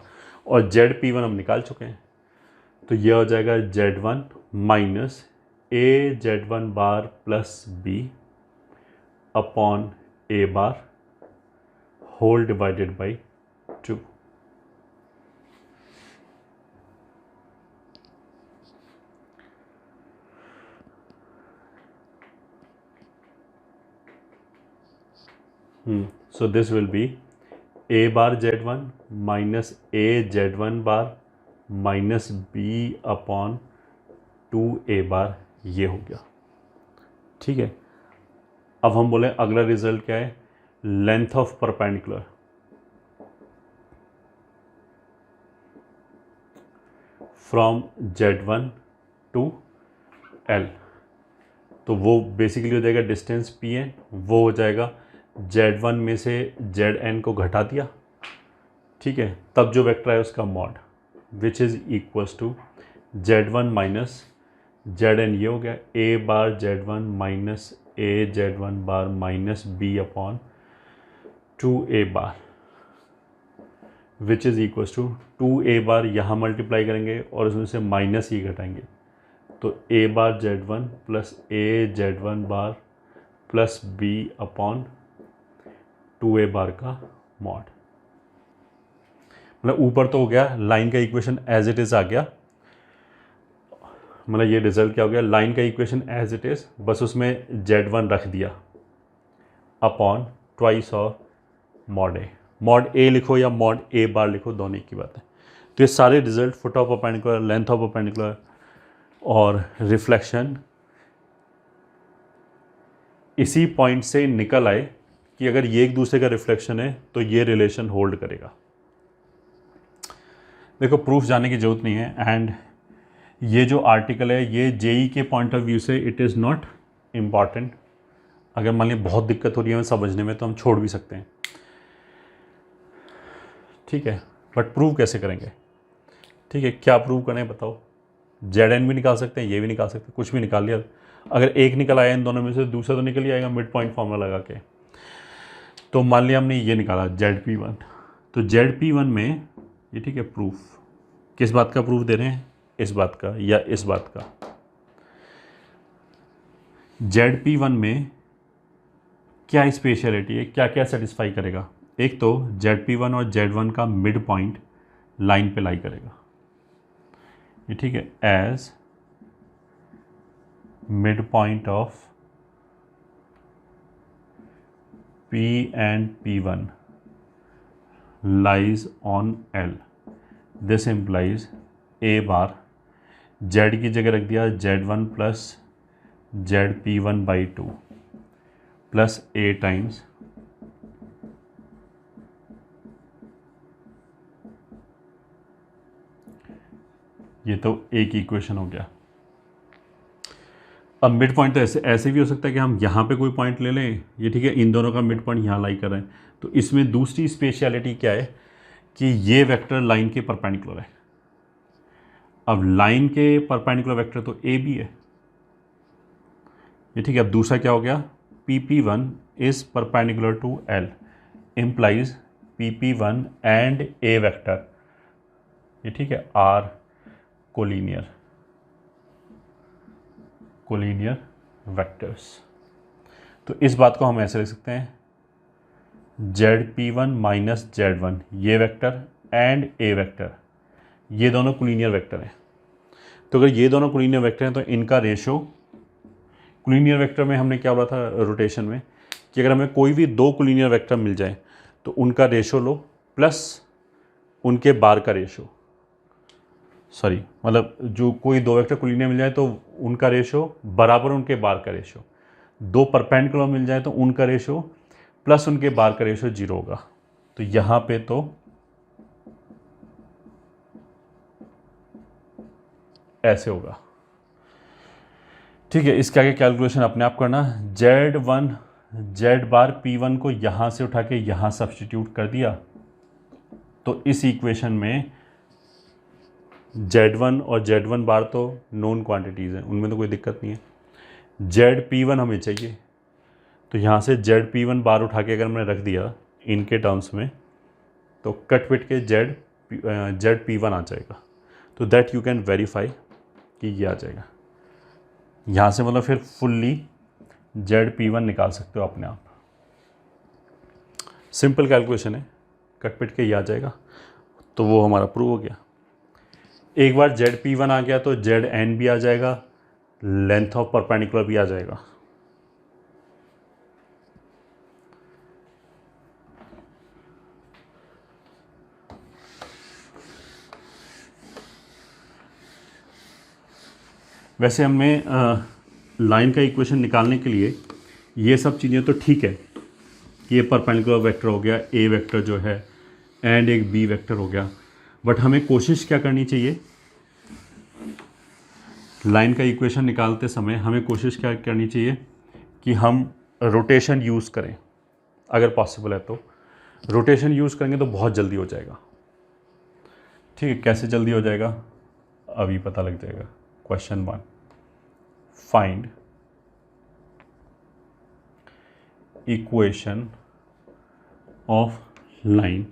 और ZP1 हम निकाल चुके हैं, तो ये हो जाएगा Z1 minus A Z1 bar plus B upon A bar whole divided by 2। So this will be A bar Z1 minus A Z1 bar minus B upon 2A बार, ये हो गया, ठीक है। अब हम बोले अगला रिजल्ट क्या है, length of perpendicular from Z1 to L, तो वो बेसिकली हो जाएगा डिस्टेंस Pn, वो हो जाएगा Z1 में से Zn को घटा दिया, ठीक है, तब जो वेक्टर है उसका mod, which is equals to Z1 minus Zn, ये हो गया A bar Z1 minus A Z1 bar minus B upon 2A bar, which is equals to 2A bar यहाँ मल्टीप्लाई करेंगे और उसमें से माइनस ही घटाएंगे, तो A bar Z1 plus A Z1 bar plus B upon 2A बार का mod. मतलब ऊपर तो हो गया लाइन का इक्वेशन एज इट इज़ आ गया, मतलब ये रिजल्ट क्या हो गया, लाइन का इक्वेशन एज इट इज़, बस उसमें Z1 रख दिया upon twice of mod A. Mod A लिखो या मॉड ए बार लिखो, दोनों की बात है। तो ये सारे result foot of perpendicular, length of perpendicular और रिफ्लेक्शन इसी पॉइंट से निकल आए कि अगर ये एक दूसरे का रिफ्लेक्शन है तो ये रिलेशन होल्ड करेगा। देखो प्रूफ जाने की जरूरत नहीं है, एंड ये जो आर्टिकल है ये जेई के पॉइंट ऑफ व्यू से इट इज़ नॉट इम्पॉर्टेंट। अगर मान लीजिए बहुत दिक्कत हो रही है समझने में तो हम छोड़ भी सकते हैं, ठीक है, बट प्रूव कैसे करेंगे, ठीक है, क्या प्रूव करें बताओ। Zn भी निकाल सकते हैं, ये भी निकाल सकते हैं, कुछ भी निकाल लिया, अगर एक निकल आया इन दोनों में से दूसरा तो निकल ही आएगा मिड पॉइंट फॉर्मूला लगा के। तो मान लिया हमने ये निकाला ZP1, तो ZP1 में ये, ठीक है, प्रूफ किस बात का प्रूफ दे रहे हैं, इस बात का या इस बात का। ZP1 में क्या स्पेशलिटी है, क्या क्या सेटिस्फाई करेगा, एक तो ZP1 और Z1 का मिड पॉइंट लाइन पे लाई करेगा, ये ठीक है, as mid point of P and P1 lies on L. This implies A bar Z की जगह रख दिया Z1 plus ZP1 by 2 plus A times ये तो एक इक्वेशन हो गया। अब मिड पॉइंट तो ऐसे भी हो सकता है कि हम यहाँ पे कोई पॉइंट ले लें, ये ठीक है, इन दोनों का मिड पॉइंट यहाँ लाई कर रहे हैं, तो इसमें दूसरी स्पेशलिटी क्या है कि ये वेक्टर लाइन के परपेंडिकुलर है। अब लाइन के परपेंडिकुलर वेक्टर तो ए बी है, ये ठीक है। अब दूसरा क्या हो गया, PP1 is perpendicular to L implies PP1 and a vector, ये ठीक है, आर कोलिनियर वेक्टर्स। तो इस बात को हम ऐसे लिख सकते हैं ZP1 माइनस Z1 ये वेक्टर एंड ए वेक्टर, ये दोनों कोलिनियर वेक्टर हैं। तो अगर ये दोनों कोलिनियर वेक्टर हैं तो इनका रेशो, कोलिनियर वेक्टर में हमने क्या बोला था रोटेशन में कि अगर हमें कोई भी दो कोलिनियर वेक्टर मिल जाए तो उनका रेशो लो प्लस उनके बार का रेशो, सॉरी मतलब जो कोई दो वेक्टर कोलिनियर मिल जाए तो उनका रेशो बराबर उनके बार का रेशो, दो परपेंडिकुलर मिल जाए तो उनका रेशो प्लस उनके बार का रेशो 0 होगा। तो यहाँ पे तो ऐसे होगा, ठीक है। इसके आगे कैलकुलेशन अपने आप करना। Z1 Z बार P1 को यहाँ से उठा के यहाँ सब्स्टिट्यूट कर दिया तो इस इक्वेशन में Z1 और Z1 बार तो नोन क्वांटिटीज़ हैं, उनमें तो कोई दिक्कत नहीं है। ZP1 हमें चाहिए, तो यहाँ से ZP1 बार उठा के अगर हमने रख दिया इनके टर्म्स में तो कट पिट के ZP1 आ जाएगा। तो दैट यू कैन वेरीफाई कि ये आ जाएगा। यहाँ से मतलब फिर फुल्ली ZP1 निकाल सकते हो अपने आप। सिंपल कैलकुलेशन है, कट पिट के ये आ जाएगा, तो वो हमारा प्रूव हो गया। एक बार ZP1 आ गया तो ZN भी आ जाएगा, लेंथ ऑफ परपेंडिकुलर भी आ जाएगा। वैसे हमने लाइन का इक्वेशन निकालने के लिए ये सब चीज़ें तो ठीक है, ये परपेंडिकुलर वेक्टर हो गया, ए वेक्टर जो है एंड एक बी वेक्टर हो गया, बट हमें कोशिश क्या करनी चाहिए, लाइन का इक्वेशन निकालते समय हमें कोशिश क्या करनी चाहिए कि हम रोटेशन यूज़ करें। अगर पॉसिबल है तो रोटेशन यूज़ करेंगे तो बहुत जल्दी हो जाएगा, ठीक है। कैसे जल्दी हो जाएगा अभी पता लग जाएगा। Question 1, find equation of line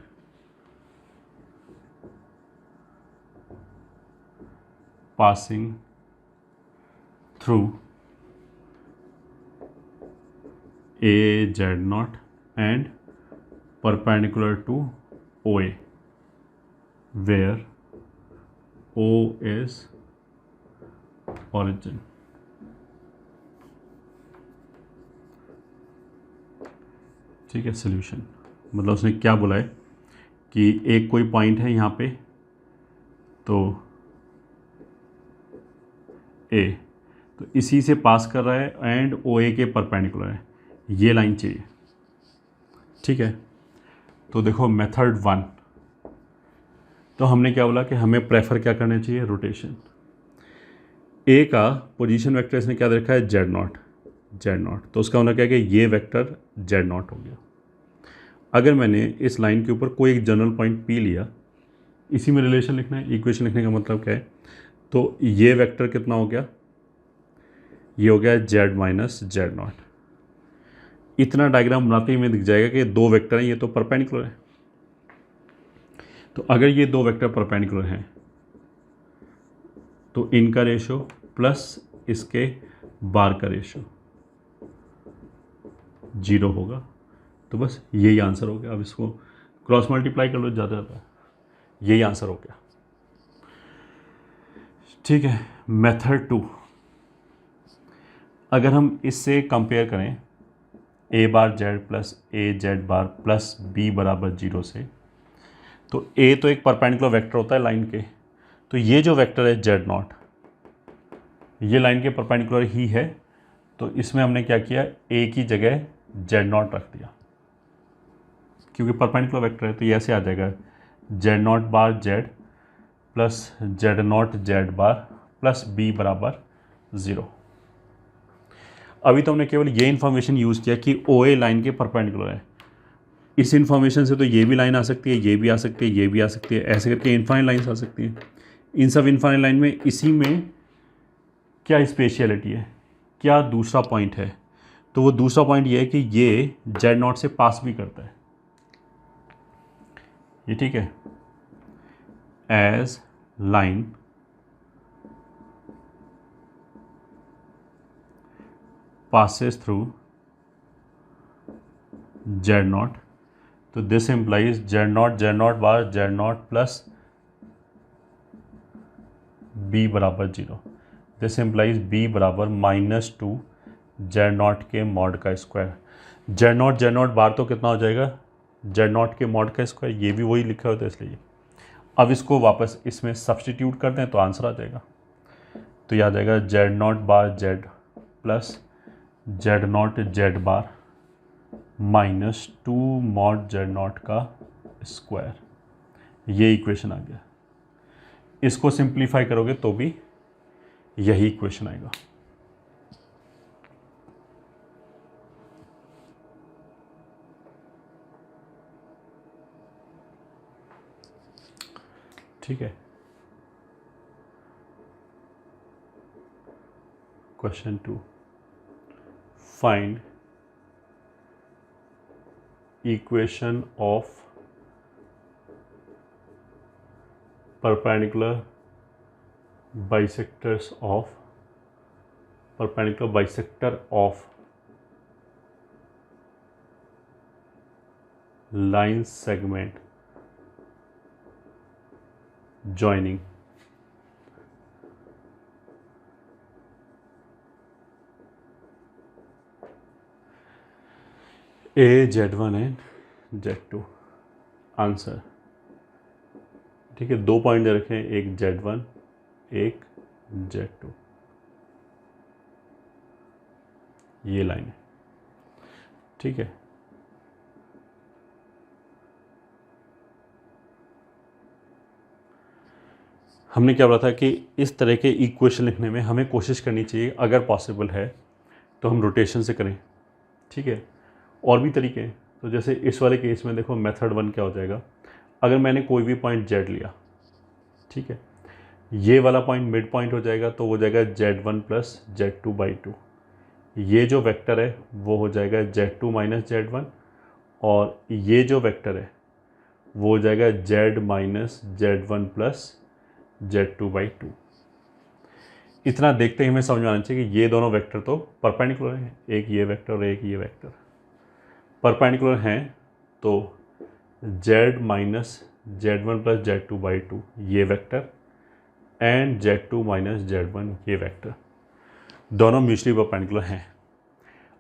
passing through AZ0 and perpendicular to OA, where O is origin. ठीक है, सॉल्यूशन मतलब उसने क्या बोला है कि एक कोई पॉइंट है यहाँ पे तो ए, तो इसी से पास कर रहा है एंड ओ ए के परपेंडिकुलर है, ये लाइन चाहिए, ठीक है। तो देखो मेथड 1, तो हमने क्या बोला कि हमें प्रेफर क्या करना चाहिए, रोटेशन। ए का पोजीशन वेक्टर इसने क्या देखा है, Z0, तो उसका मतलब क्या है कि ये वेक्टर Z0 हो गया। अगर मैंने इस लाइन के ऊपर कोई एक जनरल पॉइंट P लिया, इसी में रिलेशन लिखना है, इक्वेशन लिखने का मतलब क्या है, तो ये वेक्टर कितना हो गया, ये हो गया Z माइनस Z0। इतना डायग्राम बनाते ही हमें दिख जाएगा कि दो वेक्टर हैं, ये तो परपेंडिकुलर है। तो अगर ये दो वेक्टर परपेंडिकुलर हैं तो इनका रेशो प्लस इसके बार का रेशो 0 होगा। तो बस यही आंसर हो गया। अब इसको क्रॉस मल्टीप्लाई कर लो, ज़्यादा ज़्यादा, यही आंसर हो गया। ठीक है, मेथड 2, अगर हम इससे कंपेयर करें ए बार जेड प्लस ए जेड बार प्लस बी बराबर 0 से, तो ए तो एक परपेंडिकुलर वेक्टर होता है लाइन के, तो ये जो वेक्टर है जेड नॉट, ये लाइन के परपेंडिकुलर ही है, तो इसमें हमने क्या किया, ए की जगह जेड नॉट रख दिया, क्योंकि परपेंडिकुलर वेक्टर है तो ये ऐसे आ जाएगा z naught bar Z plus z naught z bar plus B बराबर 0। अभी तो हमने केवल ये इन्फॉर्मेशन यूज़ किया कि ओ ए लाइन के परपेंडिकुलर है, इस इन्फॉर्मेशन से तो ये भी लाइन आ सकती है, ये भी आ सकती है, ये भी आ सकती है, ऐसे करके इन्फाइनाइट लाइन्स आ सकती हैं। इन सब इन्फाइनाइट लाइन में इसी में क्या स्पेशलिटी है, क्या दूसरा पॉइंट है, तो वो दूसरा पॉइंट ये है कि ये जेड नॉट से पास भी करता है, ये ठीक है, as line passes through z naught, तो this implies z naught bar z naught plus b बराबर 0, दिस implies b बराबर -2 z naught के मॉड का स्क्वायर। z naught बार तो कितना हो जाएगा, z naught के मॉड का स्क्वायर, ये भी वही लिखा होता है इसलिए। अब इसको वापस इसमें सब्सटीट्यूट कर दें तो आंसर आ जाएगा, तो यह आ जाएगा z naught bar z plus z naught z bar -2 mod Z not का स्क्वायर, ये इक्वेशन आ गया। इसको सिंप्लीफाई करोगे तो भी यही इक्वेशन आएगा। ठीक है, question 2, find equation of perpendicular bisector of line segment joining A Z1 and Z2। Answer ठीक है, 2 पॉइंट दे रखे हैं, एक Z1 एक Z2, ये लाइन है। ठीक है, हमने क्या बोला था कि इस तरह के इक्वेशन लिखने में हमें कोशिश करनी चाहिए, अगर पॉसिबल है तो हम रोटेशन से करें। ठीक है, और भी तरीके हैं, तो जैसे इस वाले केस में देखो मेथड 1 क्या हो जाएगा, अगर मैंने कोई भी पॉइंट Z लिया, ठीक है, ये वाला पॉइंट मिड पॉइंट हो जाएगा, तो वो जाएगा Z1 प्लस Z2/2, ये जो वेक्टर है वो हो जाएगा Z2 माइनस Z1, और ये जो वेक्टर है वो हो जाएगा Z minus Z1 plus Z2/2। इतना देखते ही हमें समझ में आना चाहिए कि ये दोनों वेक्टर तो परपेंडिकुलर हैं, एक ये वेक्टर और एक ये वेक्टर परपेंडिकुलर हैं, तो Z minus Z1 plus Z2/2 ये vector and Z2 minus Z1 ये वेक्टर दोनों म्यूचुअली परपेंडिकुलर हैं।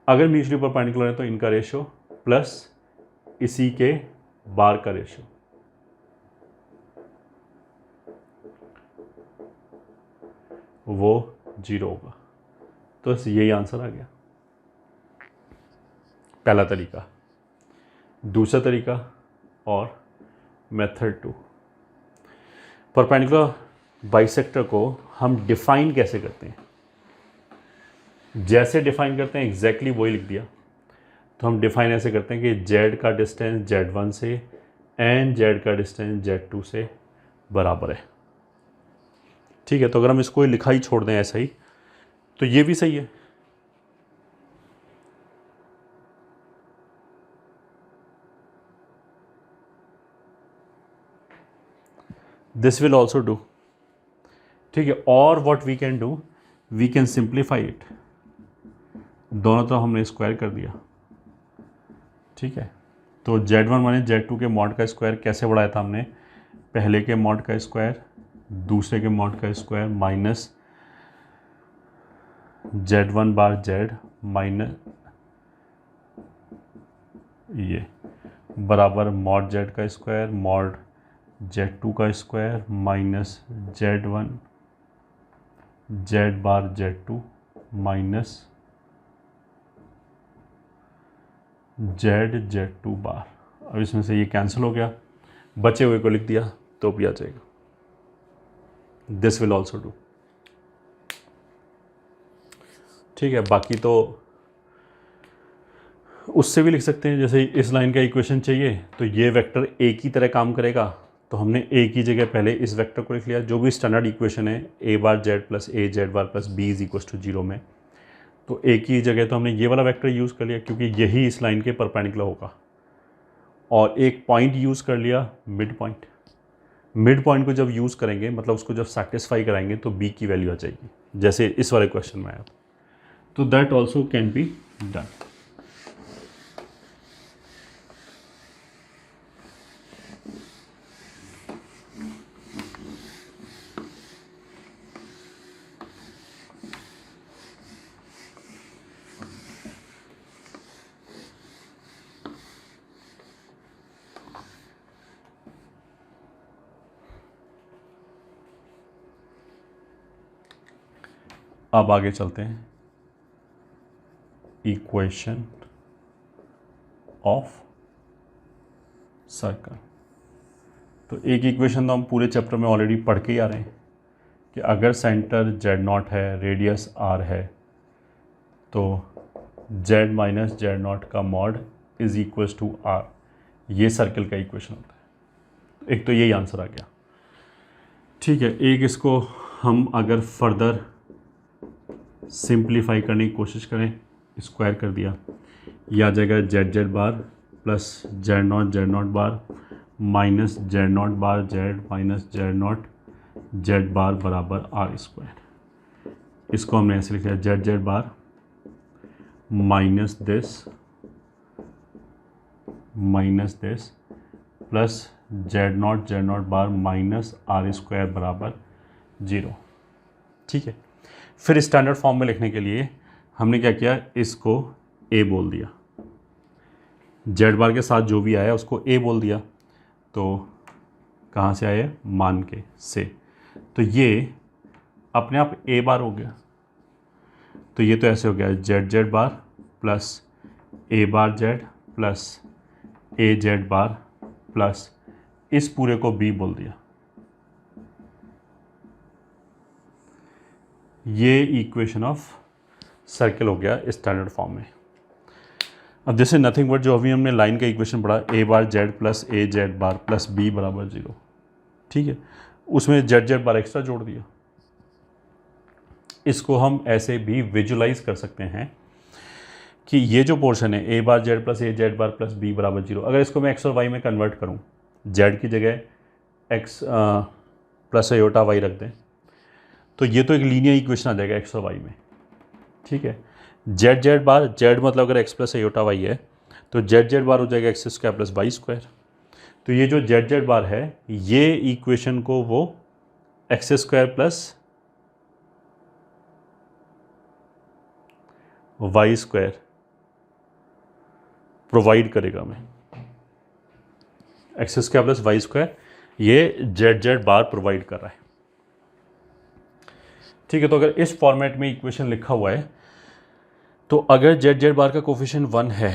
अगर म्यूचुअली परपेंडिकुलर है तो इनका रेशो प्लस इसी के बार का रेशो, वो 0 होगा, तो यही आंसर आ गया, पहला तरीका। दूसरा तरीका और मेथड 2, परपेंडिकुलर बाइसेक्टर को हम डिफाइन कैसे करते हैं, जैसे डिफाइन करते हैं एग्जैक्टली वही लिख दिया। तो हम डिफाइन ऐसे करते हैं कि Z का डिस्टेंस Z1 से एंड Z का डिस्टेंस Z2 से बराबर है। ठीक है, तो अगर हम इसको लिखा ही छोड़ दें ऐसा ही तो ये भी सही है। This will also do. ठीक है, और what we can do, we can simplify it, दोनों तरफ हमने स्क्वायर कर दिया। ठीक है, तो Z1 माइनस Z2 के मॉड का स्क्वायर कैसे बढ़ाया था हमने, पहले के मॉड का स्क्वायर दूसरे के मॉड का स्क्वायर माइनस Z1 बार Z माइनस ये बराबर मॉड Z का स्क्वायर मॉड Z2 का स्क्वायर माइनस Z1 Z बार Z2 माइनस Z2 बार। अब इसमें से ये कैंसिल हो गया, बचे हुए को लिख दिया तो भी आ जाएगा। This will also do. ठीक है, बाकी तो उससे भी लिख सकते हैं। जैसे इस लाइन का इक्वेशन चाहिए तो ये वेक्टर ए की तरह काम करेगा, तो हमने ए की जगह पहले इस वेक्टर को लिख लिया। जो भी स्टैंडर्ड इक्वेशन है A bar Z plus A Z bar plus B is equal to 0 में, तो ए की जगह तो हमने ये वाला वेक्टर यूज़ कर लिया क्योंकि यही इस लाइन के परपेंडिकुलर होगा। और एक पॉइंट यूज़ कर लिया मिड पॉइंट। मिड पॉइंट को जब यूज़ करेंगे मतलब उसको जब सेटिस्फाई कराएंगे तो बी की वैल्यू आ जाएगी, जैसे इस वाले क्वेश्चन में आया। तो that also can be done. अब आगे चलते हैं इक्वेशन ऑफ सर्कल। तो एक इक्वेशन तो हम पूरे चैप्टर में ऑलरेडी पढ़ के ही आ रहे हैं कि अगर सेंटर Z0 है, रेडियस R है, तो Z माइनस Z0 का mod is equals to R। ये सर्कल का इक्वेशन होता है। एक तो यही आंसर आ गया। ठीक है, एक इसको हम अगर फर्दर सिंप्लीफाई करने की कोशिश करें, स्क्वायर कर दिया, यह आ जाएगा Z बार प्लस Z0 बार माइनस Z0 बार Z माइनस Z0 Z बार बराबर R स्क्वायर। इसको हमने ऐसे लिखा है Z bar minus this plus Z0 bar minus R square बराबर 0। ठीक है, फिर स्टैंडर्ड फॉर्म में लिखने के लिए हमने क्या किया, इसको A बोल दिया, Z बार के साथ जो भी आया उसको A बोल दिया। तो कहाँ से आया, मान के से, तो ये अपने आप A बार हो गया। तो ये तो ऐसे हो गया Z bar plus A bar Z plus A Z bar plus इस पूरे को B बोल दिया। ये इक्वेशन ऑफ सर्कल हो गया स्टैंडर्ड फॉर्म में। अब दिस इज नथिंग बट जो अभी हमने लाइन का इक्वेशन पढ़ा, A bar Z plus A Z bar plus B बराबर 0। ठीक है, उसमें Z बार एक्स्ट्रा जोड़ दिया। इसको हम ऐसे भी विजुलाइज कर सकते हैं कि ये जो पोर्शन है A bar Z plus A Z bar plus B बराबर 0, अगर इसको मैं x और y में कन्वर्ट करूँ, Z की जगह x प्लस आयोटा y रख दें, तो ये तो एक लीनियर इक्वेशन आ जाएगा x और y में। ठीक है, Z बार, Z मतलब अगर x प्लस आयोटा y है तो Z बार हो जाएगा x square plus y square. तो ये जो Z बार है ये इक्वेशन को वो x square plus y square provide करेगा। मैं x square plus y square ये Z बार प्रोवाइड कर रहा है। ठीक है, तो अगर इस फॉर्मेट में इक्वेशन लिखा हुआ है तो अगर Z बार का कोफिशिएंट 1 है,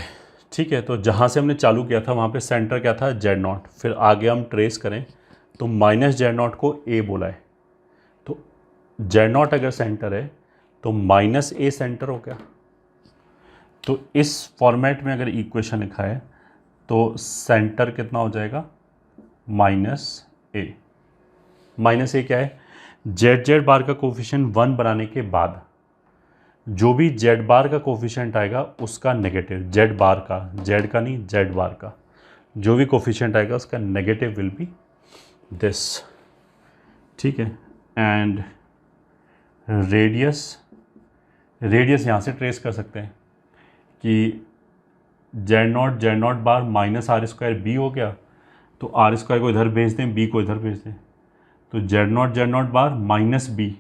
ठीक है, तो जहाँ से हमने चालू किया था वहाँ पे सेंटर क्या था Z0, फिर आगे हम ट्रेस करें तो माइनस Z0 को A बोला है। तो Z0 अगर सेंटर है तो माइनस A सेंटर हो गया। तो इस फॉर्मेट में अगर इक्वेशन लिखा है तो सेंटर कितना हो जाएगा, माइनस A। माइनस A क्या है, Z बार का कोफिशिएंट 1 बनाने के बाद जो भी Z बार का कोफिशिएंट आएगा उसका नेगेटिव, Z बार का, Z का नहीं Z बार का जो भी कोफिशिएंट आएगा उसका नेगेटिव विल बी दिस। ठीक है, एंड रेडियस यहाँ से ट्रेस कर सकते हैं कि Z0 बार माइनस R स्क्वायर B हो गया, तो R स्क्वायर को इधर भेज दें, B को इधर भेज दें, तो z naught bar minus b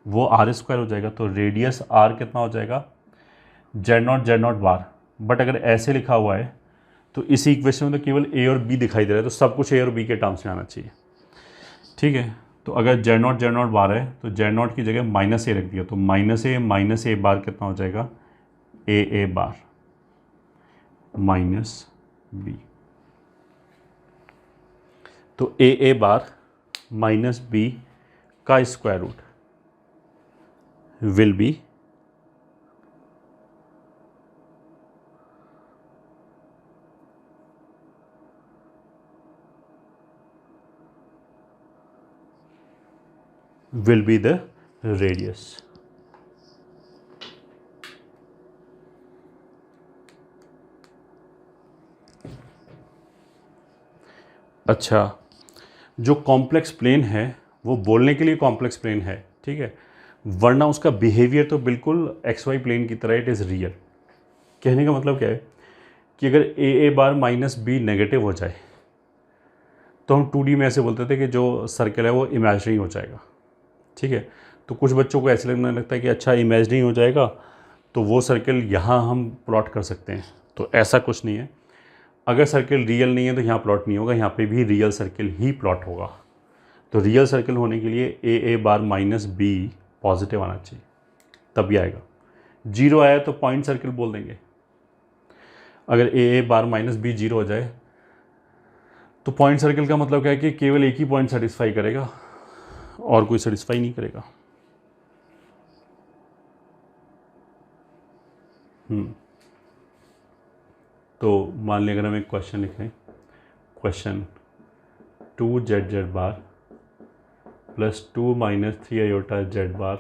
वो आर स्क्वायर हो जाएगा, तो रेडियस आर कितना हो जाएगा, जेड नॉट बार। बट अगर ऐसे लिखा हुआ है तो इसी इक्वेशन में तो केवल ए और बी दिखाई दे रहा है, तो सब कुछ ए और बी के टर्म्स में आना चाहिए। ठीक है, तो अगर जेड नॉट बार है तो जेड नॉट की जगह माइनस ए रख दिया, तो माइनस ए बार कितना हो जाएगा, ए बार माइनस बी। तो ए बार माइनस बी का square root will be the radius. अच्छा, जो कॉम्प्लेक्स प्लेन है वो बोलने के लिए कॉम्प्लेक्स प्लेन है, ठीक है, वरना उसका बिहेवियर तो बिल्कुल एक्स वाई प्लेन की तरह इट इज़ रियल। कहने का मतलब क्या है कि अगर ए बार माइनस बी नेगेटिव हो जाए तो हम 2D में ऐसे बोलते थे कि जो सर्कल है वो इमेजिनरी हो जाएगा। ठीक है, तो कुछ बच्चों को ऐसे लगने लगता है कि अच्छा इमेजिनरी हो जाएगा तो वो सर्कल यहाँ हम प्लॉट कर सकते हैं, तो ऐसा कुछ नहीं है। अगर सर्कल रियल नहीं है तो यहाँ प्लॉट नहीं होगा, यहाँ पे भी रियल सर्कल ही प्लॉट होगा। तो रियल सर्कल होने के लिए ए बार माइनस बी पॉजिटिव आना चाहिए, तभी आएगा। जीरो आया तो पॉइंट सर्कल बोल देंगे। अगर ए बार माइनस बी जीरो हो जाए तो पॉइंट सर्कल का मतलब क्या है कि केवल एक ही पॉइंट सेटिस्फाई करेगा और कोई सेटिस्फाई नहीं करेगा। तो मान लिया अगर हम एक क्वेश्चन लिखें, question 2z bar plus 2 minus 3 iota z bar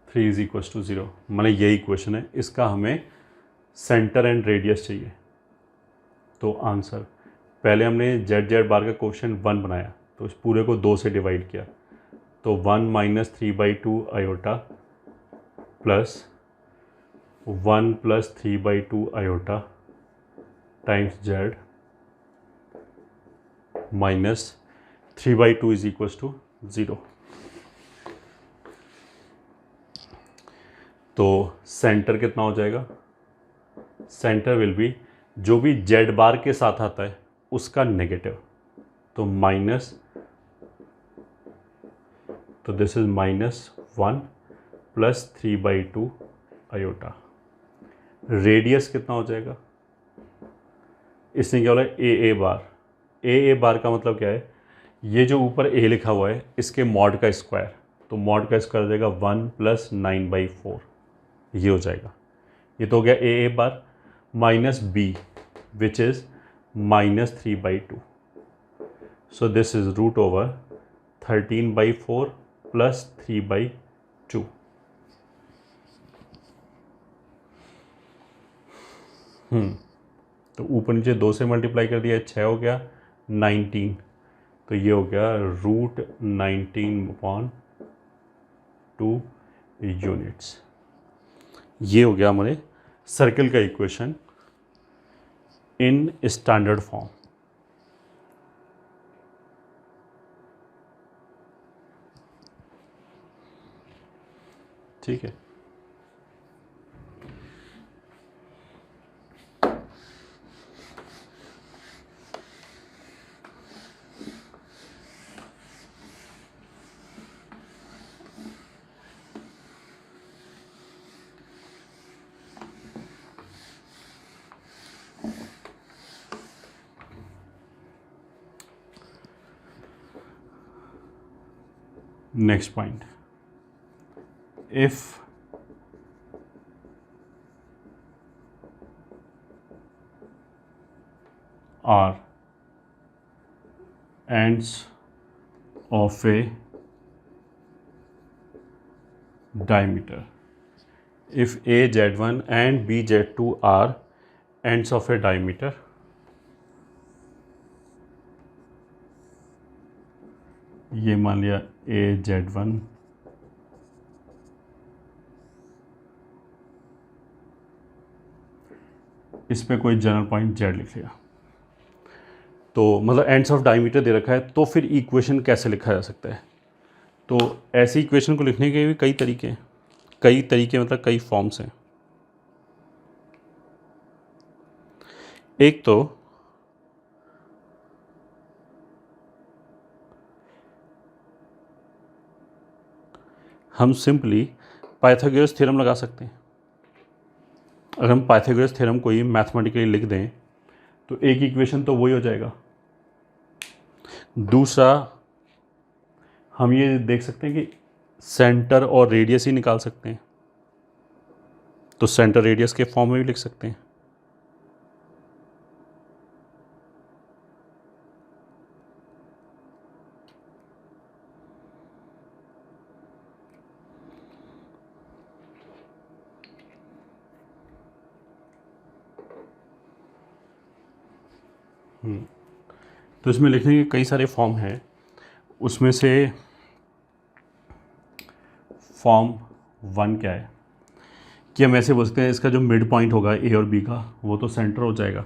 three is equal to 0, माने यही क्वेश्चन है, इसका हमें सेंटर एंड रेडियस चाहिए। तो आंसर, पहले हमने z बार का क्वेश्चन 1 बनाया तो इस पूरे को 2 से डिवाइड किया, तो 1 minus 3/2 iota plus 1 plus 3/2 iota times z minus 3/2 is equal to 0। तो सेंटर कितना हो जाएगा, सेंटर विल बी जो भी z बार के साथ आता है उसका नेगेटिव, तो माइनस, तो this is -1 plus 3/2 iota. Radius कितना हो जाएगा, इसने क्या बोला, ए बार। ए बार का मतलब क्या है, ये जो ऊपर ए लिखा हुआ है इसके मॉड का स्क्वायर, तो मॉड का स्क्वायर हो जाएगा 1 प्लस 9/4, ये हो जाएगा। ये तो हो गया A bar minus B which is -3/2, so this is root over 13/4 plus 3/2। तो ऊपर नीचे 2 से मल्टीप्लाई कर दिया, 6 हो गया 19, तो ये हो गया √19/2 यूनिट्स। ये हो गया हमारे सर्कल का इक्वेशन इन स्टैंडर्ड फॉर्म। ठीक है, next point, if R ends of a diameter, if A Z1 and B Z2 are ends of a diameter, ये मान लिया A Z1 इस पे कोई जनरल पॉइंट जेड लिख लिया। तो मतलब एंड्स ऑफ डायमीटर दे रखा है, तो फिर इक्वेशन कैसे लिखा जा सकता है? तो ऐसी इक्वेशन को लिखने के भी कई तरीके हैं, मतलब कई फॉर्म्स हैं। एक तो हम सिंपली पाइथागोरस थ्योरम लगा सकते हैं। अगर हम पाइथागोरस थ्योरम को ही मैथमेटिकली लिख दें तो एक इक्वेशन तो वही हो जाएगा। दूसरा, हम ये देख सकते हैं कि सेंटर और रेडियस ही निकाल सकते हैं, तो सेंटर रेडियस के फॉर्म में भी लिख सकते हैं। तो इसमें लिखने के कई सारे फॉर्म हैं। उसमें से फॉर्म 1 क्या है कि हम ऐसे बोलते हैं, इसका जो मिड पॉइंट होगा ए और बी का वो तो सेंटर हो जाएगा।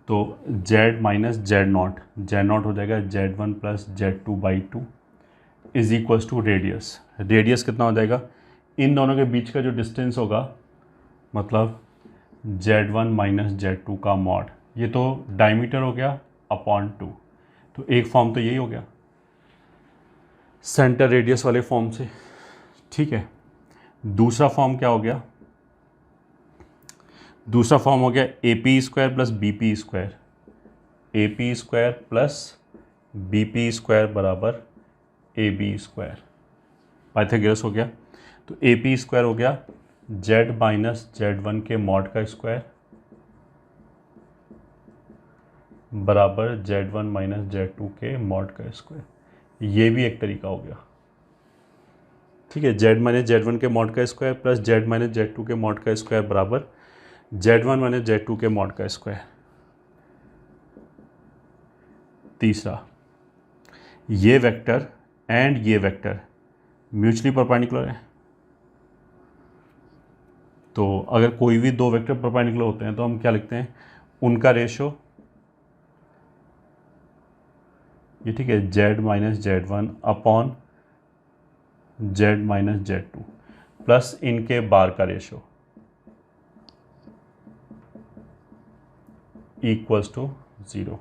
तो z माइनस जेड नॉट हो जाएगा z1 plus Z2/2 is equals to radius. Radius कितना हो जाएगा? इन दोनों के बीच का जो डिस्टेंस होगा, मतलब z1 माइनस Z2 का मॉड। ये तो डायमीटर हो गया अपॉन 2। तो एक फॉर्म तो यही हो गया सेंटर रेडियस वाले फॉर्म से, ठीक है। दूसरा फॉर्म क्या हो गया? दूसरा फॉर्म हो गया A P square plus B P square. A P square plus B P square बराबर ए बी स्क्वायर। पाइथागोरस हो गया। तो ए पी स्क्वायर हो गया z माइनस Z1 के मॉड का स्क्वायर बराबर Z1 माइनस Z2 के मॉड का स्क्वायर। ये भी एक तरीका हो गया, ठीक है। z माइनस Z1 के मॉड का square plus z minus Z2 के मॉड का स्क्वायर बराबर Z1 माइनस Z2 के मॉड का स्क्वायर। तीसरा, ये वेक्टर एंड ये वेक्टर म्यूचुअली परपेंडिकुलर है। तो अगर कोई भी दो वेक्टर परपेंडिकुलर होते हैं तो हम क्या लिखते हैं? उनका रेशो, ये ठीक है, z minus Z1 upon z minus Z2 plus इनके बार का रेशो इक्वल्स टू 0।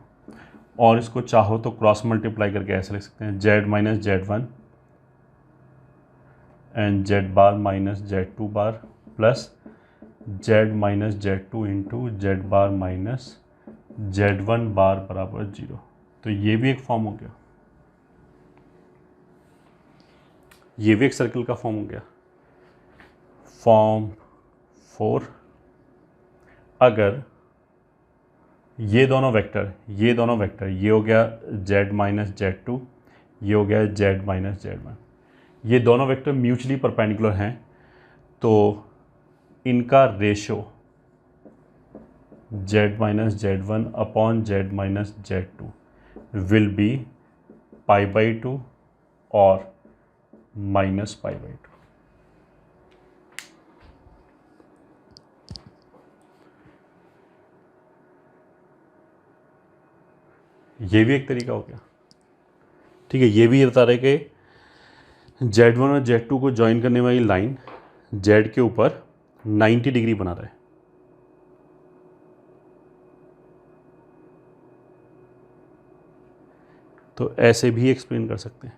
और इसको चाहो तो क्रॉस मल्टीप्लाई करके ऐसे लिख सकते हैं, z minus Z1 and z bar minus Z2 bar plus z minus Z2 into z bar minus Z1 बार बराबर 0। तो ये भी एक फॉर्म हो गया, ये भी एक सर्कल का फॉर्म हो गया। फॉर्म 4, अगर ये दोनों वेक्टर ये हो गया z माइनस Z2, ये हो गया z माइनस Z1, ये दोनों वेक्टर म्यूचुअली परपेंडिकुलर हैं, तो इनका ratio z minus Z1 upon z minus Z2 will be π/2 और माइनस π/2। ये भी एक तरीका हो गया, ठीक है। ये भी बता रहे कि Z1 और Z2 को ज्वाइन करने वाली लाइन Z के ऊपर 90 डिग्री बना रहा है। तो ऐसे भी एक्सप्लेन कर सकते हैं।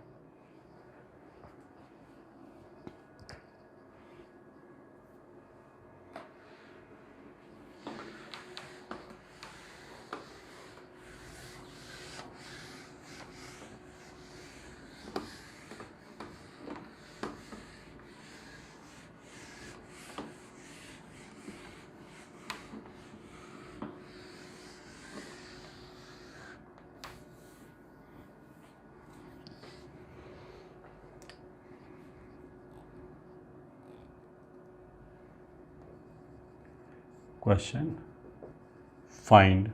Question: find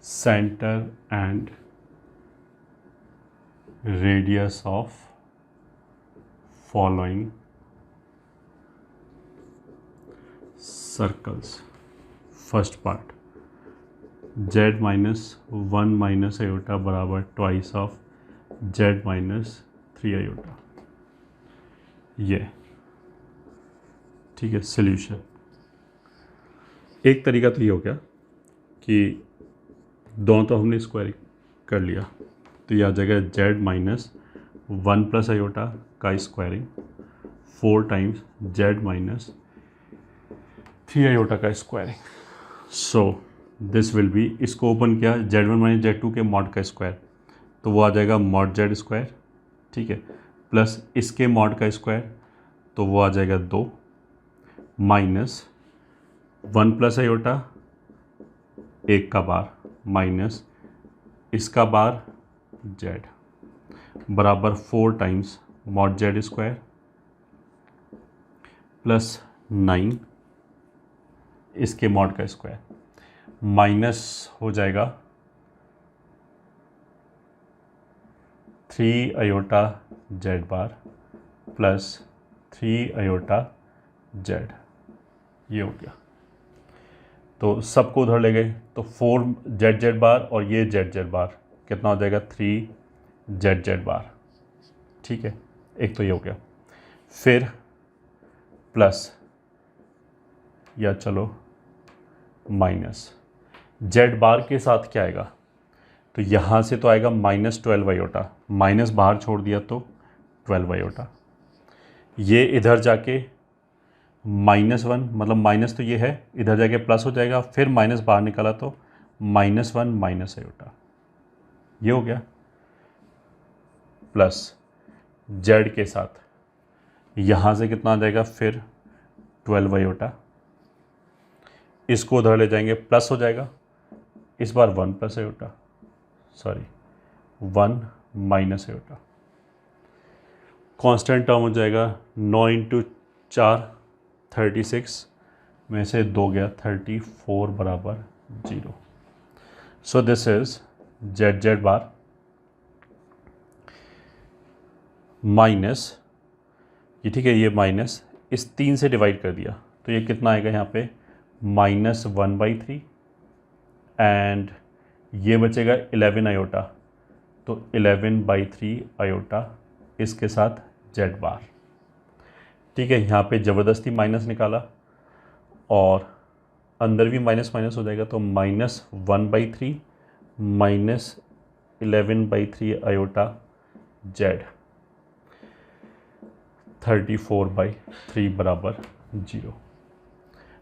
center and radius of following circles. First part z minus 1 minus iota बराबर twice of z minus 3 iota, ये ठीक है सॉल्यूशन। एक तरीका तो ये हो गया कि दोनों तो हमने स्क्वायर कर लिया, तो ये आ जाएगा z माइनस 1 प्लस आयोटा का squaring 4 times z minus 3 iota का squaring. So this will be, इसको ओपन किया z1 माइनस z2 के मॉड का स्क्वायर, तो वो आ जाएगा मॉड z स्क्वायर, ठीक है, प्लस इसके मॉड का स्क्वायर, तो वो आ जाएगा 2 माइनस 1 प्लस आयोटा 1 का बार माइनस इसका बार z बराबर 4 times mod z square plus 9 इसके मॉड का स्क्वायर माइनस हो जाएगा 3 iota z bar plus 3 iota z, ये हो गया। तो सबको उधर ले गए, तो 4 z बार और ये z बार कितना हो जाएगा 3 z बार, ठीक है, एक तो ये हो गया। फिर प्लस या चलो माइनस z बार के साथ क्या आएगा, तो यहाँ से तो आएगा माइनस 12 आयोटा, माइनस बाहर छोड़ दिया तो 12 आयोटा, ये इधर जाके -1 मतलब माइनस तो ये है, इधर जाके प्लस हो जाएगा, फिर माइनस बाहर निकाला तो -1 माइनस आयोटा, ये हो गया। प्लस z के साथ यहाँ से कितना आ जाएगा फिर 12 आयोटा, इसको उधर ले जाएंगे प्लस हो जाएगा, इस बार 1 plus iota, sorry 1 minus iota, constant term हो जाएगा 9 इंटू 4 36 में से 2 गया 34 बराबर 0। सो this is z bar minus, ये ठीक है, ये माइनस इस 3 से डिवाइड कर दिया, तो ये कितना आएगा यहाँ पे -1/3 एंड ये बचेगा 11 आयोटा, तो 11/3 आयोटा इसके साथ z बार, ठीक है। यहाँ पे ज़बरदस्ती माइनस निकाला और अंदर भी माइनस माइनस हो जाएगा, तो -1/3 माइनस 11/3 आयोटा z 34/3 बराबर 0।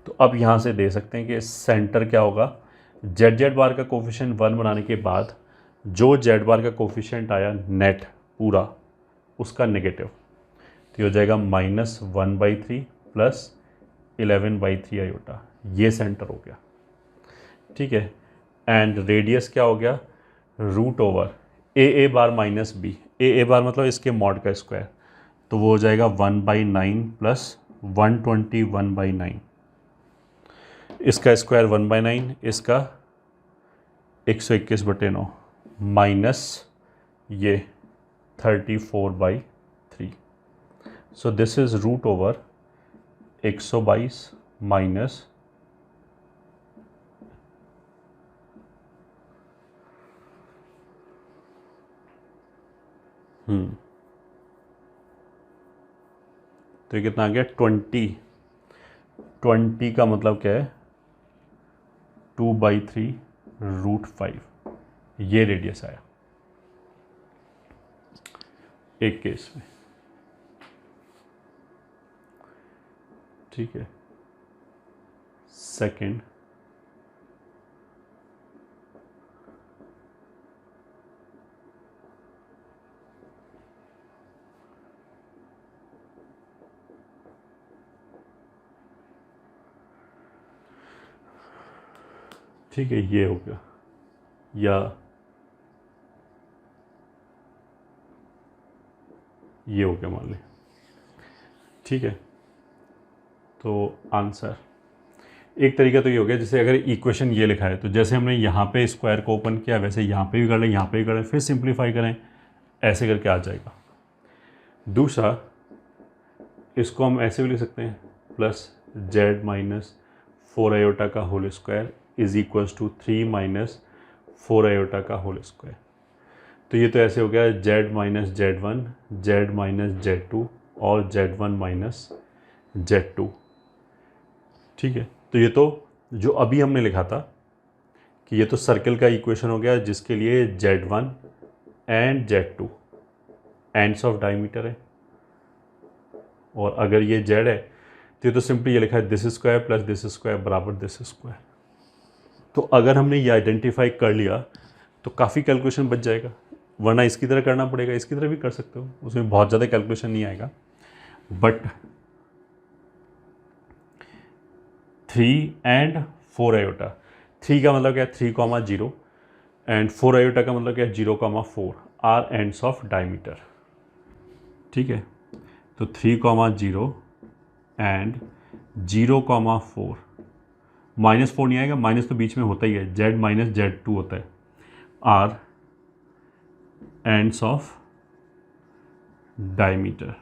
तो अब यहाँ से दे सकते हैं कि सेंटर क्या होगा, z बार का कोफिशिएंट 1 बनाने के बाद जो z बार का कोफिशिएंट आया नेट पूरा उसका नेगेटिव, तो हो जाएगा -1/3 प्लस 11/3 आयोटा, ये सेंटर हो गया, ठीक है। एंड रेडियस क्या हो गया, √ a bar minus b, a बार मतलब इसके मॉड का स्क्वायर, तो वो हो जाएगा 1/9 प्लस 121/9, इसका स्क्वायर 1/9, इसका 121/9 माइनस ये 34/3। सो दिस इज √ 122 माइनस तो ये कितना आ गया 20 का मतलब क्या है 2/3 √5, ये रेडियस आया एक केस में, ठीक है। सेकंड ठीक है, ये हो गया, या ये हो गया मान लें, ठीक है। तो आंसर एक तरीका तो ये हो गया, जैसे अगर इक्वेशन ये लिखा है तो जैसे हमने यहाँ पे स्क्वायर को ओपन किया वैसे यहाँ पे भी कर लें, यहाँ पे भी कर लें, फिर सिंप्लीफाई करें, ऐसे करके आ जाएगा। दूसरा इसको हम ऐसे भी लिख सकते हैं, प्लस z माइनस 4 आयोटा का whole square is equals to 3 minus 4 iota का होल स्क्वायर। तो ये तो ऐसे हो गया z minus Z1, z minus Z2 और Z1 माइनस Z2। ठीक है, तो ये तो जो अभी हमने लिखा था कि ये तो सर्कल का इक्वेशन हो गया जिसके लिए Z1 and Z2 ends of diameter है, और अगर ये Z है तो ये तो सिंपली ये लिखा है this square plus this square बराबर दिस स्क्वायर। तो अगर हमने ये आइडेंटिफाई कर लिया तो काफ़ी कैलकुलेशन बच जाएगा, वरना इसकी तरह करना पड़ेगा, इसकी तरह भी कर सकते हो, उसमें बहुत ज़्यादा कैलकुलेशन नहीं आएगा। बट 3 एंड 4 आयोटा, 3 का मतलब क्या है 3,0 एंड 4 आयोटा का मतलब क्या है 0,4 आर एंड्स ऑफ डायमीटर। ठीक है, तो 3,0 एंड 0,4, -4 नहीं आएगा, माइनस तो बीच में होता ही है, Z माइनस Z2 होता है, are ends of diameter.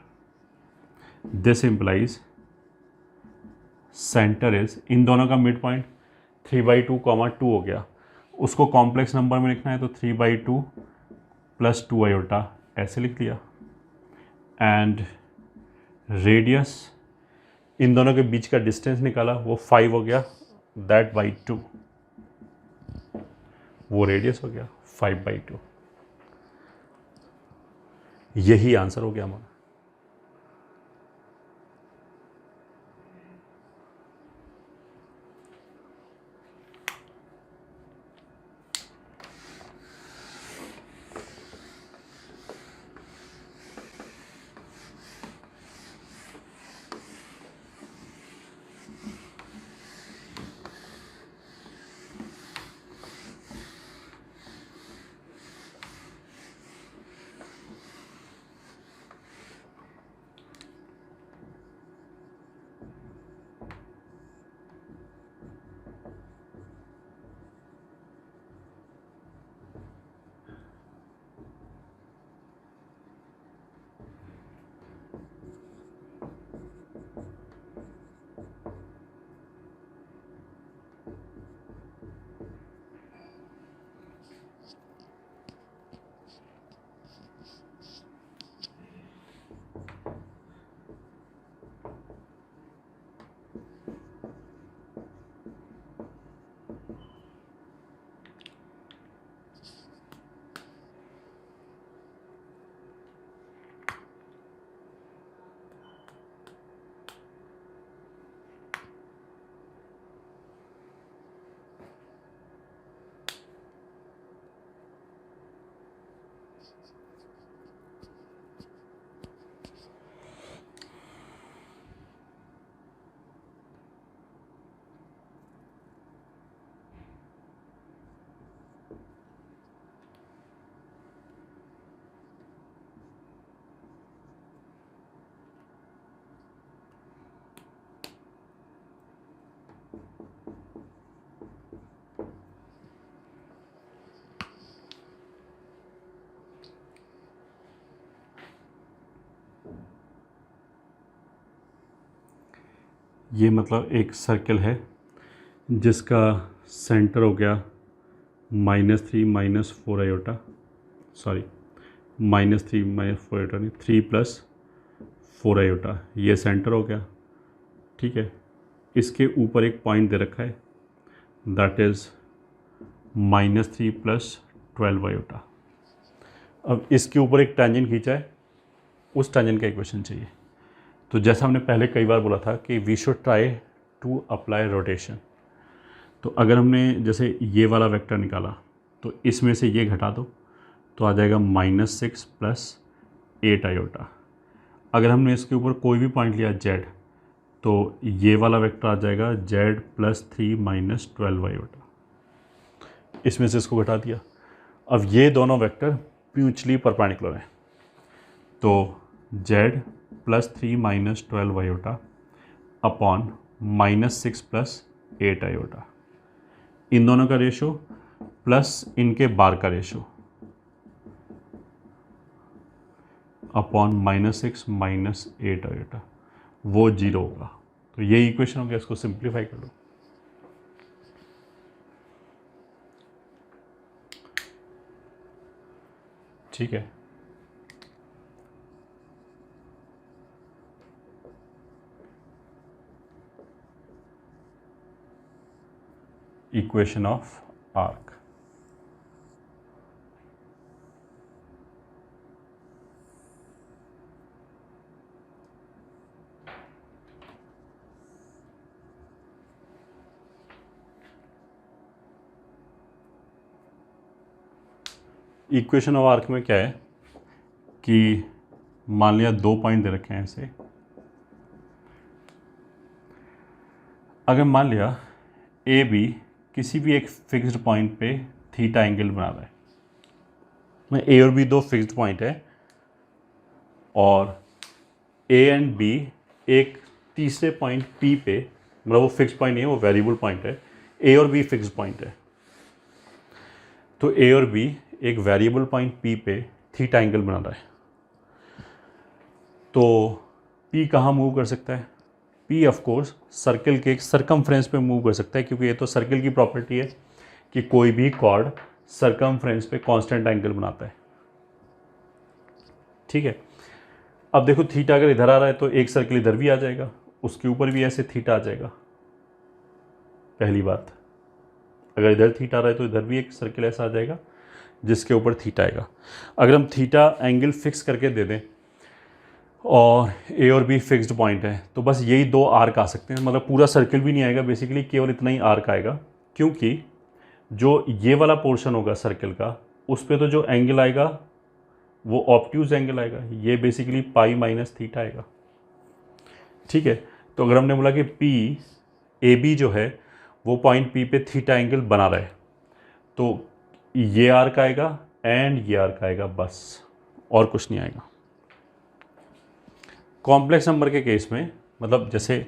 This implies centre is, इन दोनों का मिड पॉइंट 3/2, 2 हो गया, उसको कॉम्प्लेक्स नंबर में लिखना है तो 3/2 प्लस 2 आयोटा ऐसे लिख दिया। एंड रेडियस, इन दोनों के बीच का डिस्टेंस निकाला, वो 5 हो गया, दैट बाई 2, वो रेडियस हो गया 5/2। यही आंसर हो गया हमारा। ये मतलब एक सर्कल है जिसका सेंटर हो गया -3 minus 4 iota, sorry -3 minus 4 iota नहीं, 3 प्लस 4 आयोटा, ये सेंटर हो गया। ठीक है, इसके ऊपर एक पॉइंट दे रखा है दैट इज़ -3 प्लस 12 आयोटा। अब इसके ऊपर एक टेंजेंट खींचा है, उस टेंजेंट का इक्वेशन चाहिए। तो जैसा हमने पहले कई बार बोला था कि we should try to apply rotation. तो अगर हमने जैसे ये वाला वेक्टर निकाला तो इसमें से ये घटा दो तो आ जाएगा -6 प्लस 8 आयोटा। अगर हमने इसके ऊपर कोई भी पॉइंट लिया Z, तो ये वाला वेक्टर आ जाएगा Z प्लस 3 माइनस 12 आयोटा। इसमें से इसको घटा दिया। अब ये दोनों वेक्टर म्यूचुअली परपेंडिकुलर हैं, तो Z plus 3 minus 12 iota upon -6 plus 8 iota, इन दोनों का रेशो प्लस इनके बार का रेशो अपॉन -6 माइनस 8 आयोटा, वो 0 होगा। तो ये इक्वेशन हो गया, इसको सिंप्लीफाई कर लो। ठीक है, equation of arc. Equation of arc में क्या है कि मान लिया 2 पॉइंट दे रखे हैं ऐसे। अगर मान लिया ए बी किसी भी एक फिक्स्ड पॉइंट पे थीटा एंगल बना रहा है, मैं ए और बी 2 फिक्स्ड पॉइंट है और ए एंड बी एक तीसरे पॉइंट पी पे, मतलब वो फिक्स्ड पॉइंट नहीं है, वो वेरिएबल पॉइंट है। ए और बी फिक्स्ड पॉइंट है, तो ए और बी एक वेरिएबल पॉइंट पी पे थीटा एंगल बना रहा है। तो पी कहाँ मूव कर सकता है? पी ऑफ कोर्स सर्कल के एक सरकमफ्रेंस पे मूव कर सकता है, क्योंकि ये तो सर्कल की प्रॉपर्टी है कि कोई भी कॉर्ड सरकमफ्रेंस पे कांस्टेंट एंगल बनाता है। ठीक है, अब देखो थीटा अगर इधर आ रहा है तो एक सर्कल इधर भी आ जाएगा, उसके ऊपर भी ऐसे थीटा आ जाएगा। पहली बात, अगर इधर थीटा आ रहा है तो इधर भी एक सर्कल ऐसा आ जाएगा जिसके ऊपर थीटा आएगा। अगर हम थीटा एंगल फिक्स करके दे दें और ए और बी फिक्स्ड पॉइंट है, तो बस यही 2 आर्क आ सकते हैं, मतलब पूरा सर्कल भी नहीं आएगा, बेसिकली केवल इतना ही आर्क आएगा, क्योंकि जो ये वाला पोर्शन होगा सर्कल का उस पर तो जो एंगल आएगा वो ऑब्ट्यूज एंगल आएगा, ये बेसिकली पाई माइनस थीटा आएगा। ठीक है, तो अगर हमने बोला कि पी ए बी जो है वो पॉइंट पी पे थीटा एंगल बना रहा है, तो ये आर्क आएगा एंड ये आर्क आएगा, बस और कुछ नहीं आएगा। कॉम्प्लेक्स नंबर के केस में, मतलब जैसे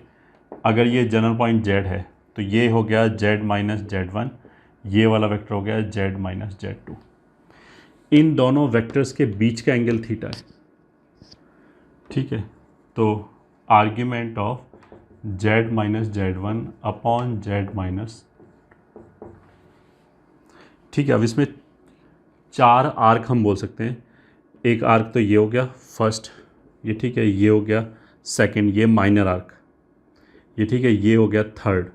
अगर ये जनरल पॉइंट z है तो ये हो गया z माइनस z1, ये वाला वेक्टर हो गया z माइनस z2। इन दोनों वेक्टर्स के बीच का एंगल थीटा है। ठीक है, तो argument of z minus z1 upon z minus. ठीक है, अब इसमें 4 आर्क हम बोल सकते हैं। एक आर्क तो ये हो गया फर्स्ट, ये ठीक है, ये हो गया सेकंड, ये माइनर आर्क, ये ठीक है, ये हो गया थर्ड,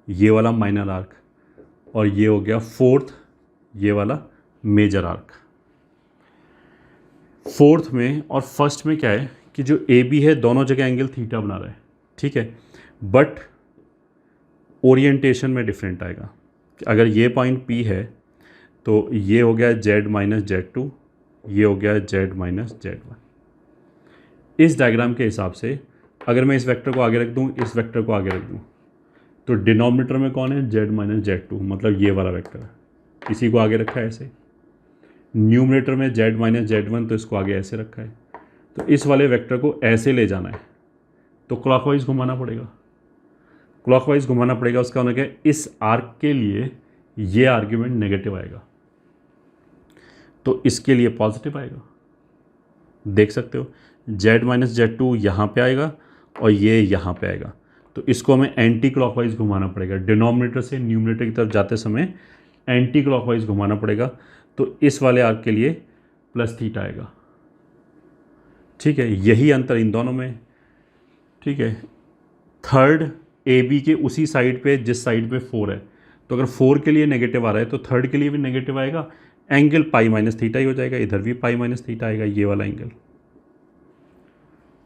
ये वाला माइनर आर्क, और ये हो गया फोर्थ, ये वाला मेजर आर्क। फोर्थ में और फर्स्ट में क्या है कि जो ए बी है दोनों जगह एंगल थीटा बना रहा है। ठीक है, बट ओरिएंटेशन में डिफरेंट आएगा। अगर ये पॉइंट पी है तो ये हो गया z माइनस z2, ये हो गया z माइनस z1। इस डायग्राम के हिसाब से अगर मैं इस वेक्टर को आगे रख दूं, इस वेक्टर को आगे रख दूं, तो डिनोमिनेटर में कौन है? z माइनस z2, मतलब ये वाला वेक्टर, इसी को आगे रखा है ऐसे। न्यूमरेटर में z माइनस z1, तो इसको आगे ऐसे रखा है। तो इस वाले वेक्टर को ऐसे ले जाना है तो क्लॉकवाइज घुमाना पड़ेगा, क्लॉकवाइज घुमाना पड़ेगा। उसका मतलब क्या है, इस आर्क के लिए ये आर्ग्यूमेंट नेगेटिव आएगा तो इसके लिए पॉजिटिव आएगा। देख सकते हो z माइनस z2 यहाँ पे आएगा और ये यहाँ पे आएगा, तो इसको हमें एंटी क्लॉकवाइज घुमाना पड़ेगा। डिनोमिनेटर से न्यूमरेटर की तरफ जाते समय एंटी क्लॉकवाइज घुमाना पड़ेगा, तो इस वाले आर्क के लिए प्लस थीटा आएगा। ठीक है, यही अंतर इन दोनों में। ठीक है, थर्ड ए बी के उसी साइड पे जिस साइड पे 4 है, तो अगर 4 के लिए नेगेटिव आ रहा है तो थर्ड के लिए भी नेगेटिव आएगा, एंगल पाई माइनस थीटा ही हो जाएगा, इधर भी पाई माइनस थीटा आएगा, ये वाला एंगल।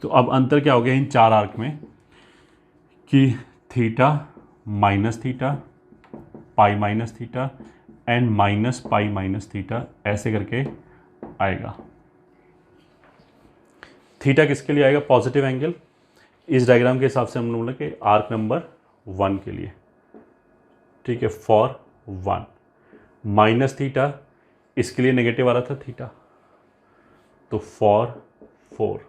तो अब अंतर क्या हो गया इन 4 आर्क में कि theta minus theta, pi minus theta and minus pi minus theta, ऐसे करके आएगा। थीटा किसके लिए आएगा? Positive angle. इस डायग्राम के हिसाब से हम लोग के आर्क नंबर 1 के लिए। ठीक है, फॉर 1 माइनस थीटा, इसके लिए नेगेटिव आ रहा था थीटा, तो फॉर 4।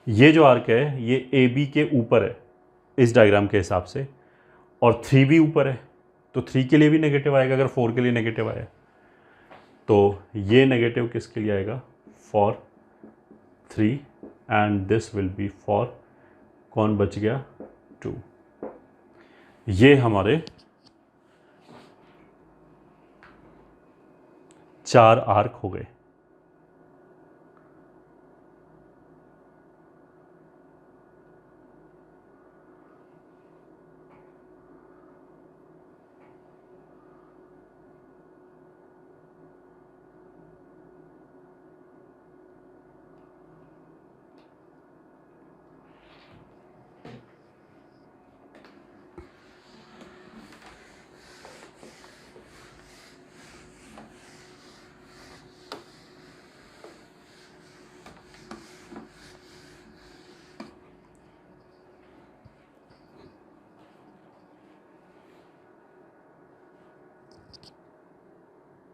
ये जो आर्क है ये ए बी के ऊपर है इस डायग्राम के हिसाब से, और 3 भी ऊपर है, तो 3 के लिए भी नेगेटिव आएगा अगर 4 के लिए नेगेटिव आया। तो ये नेगेटिव किसके लिए आएगा? For 3, and this will B for, कौन बच गया? 2। ये हमारे 4 आर्क हो गए।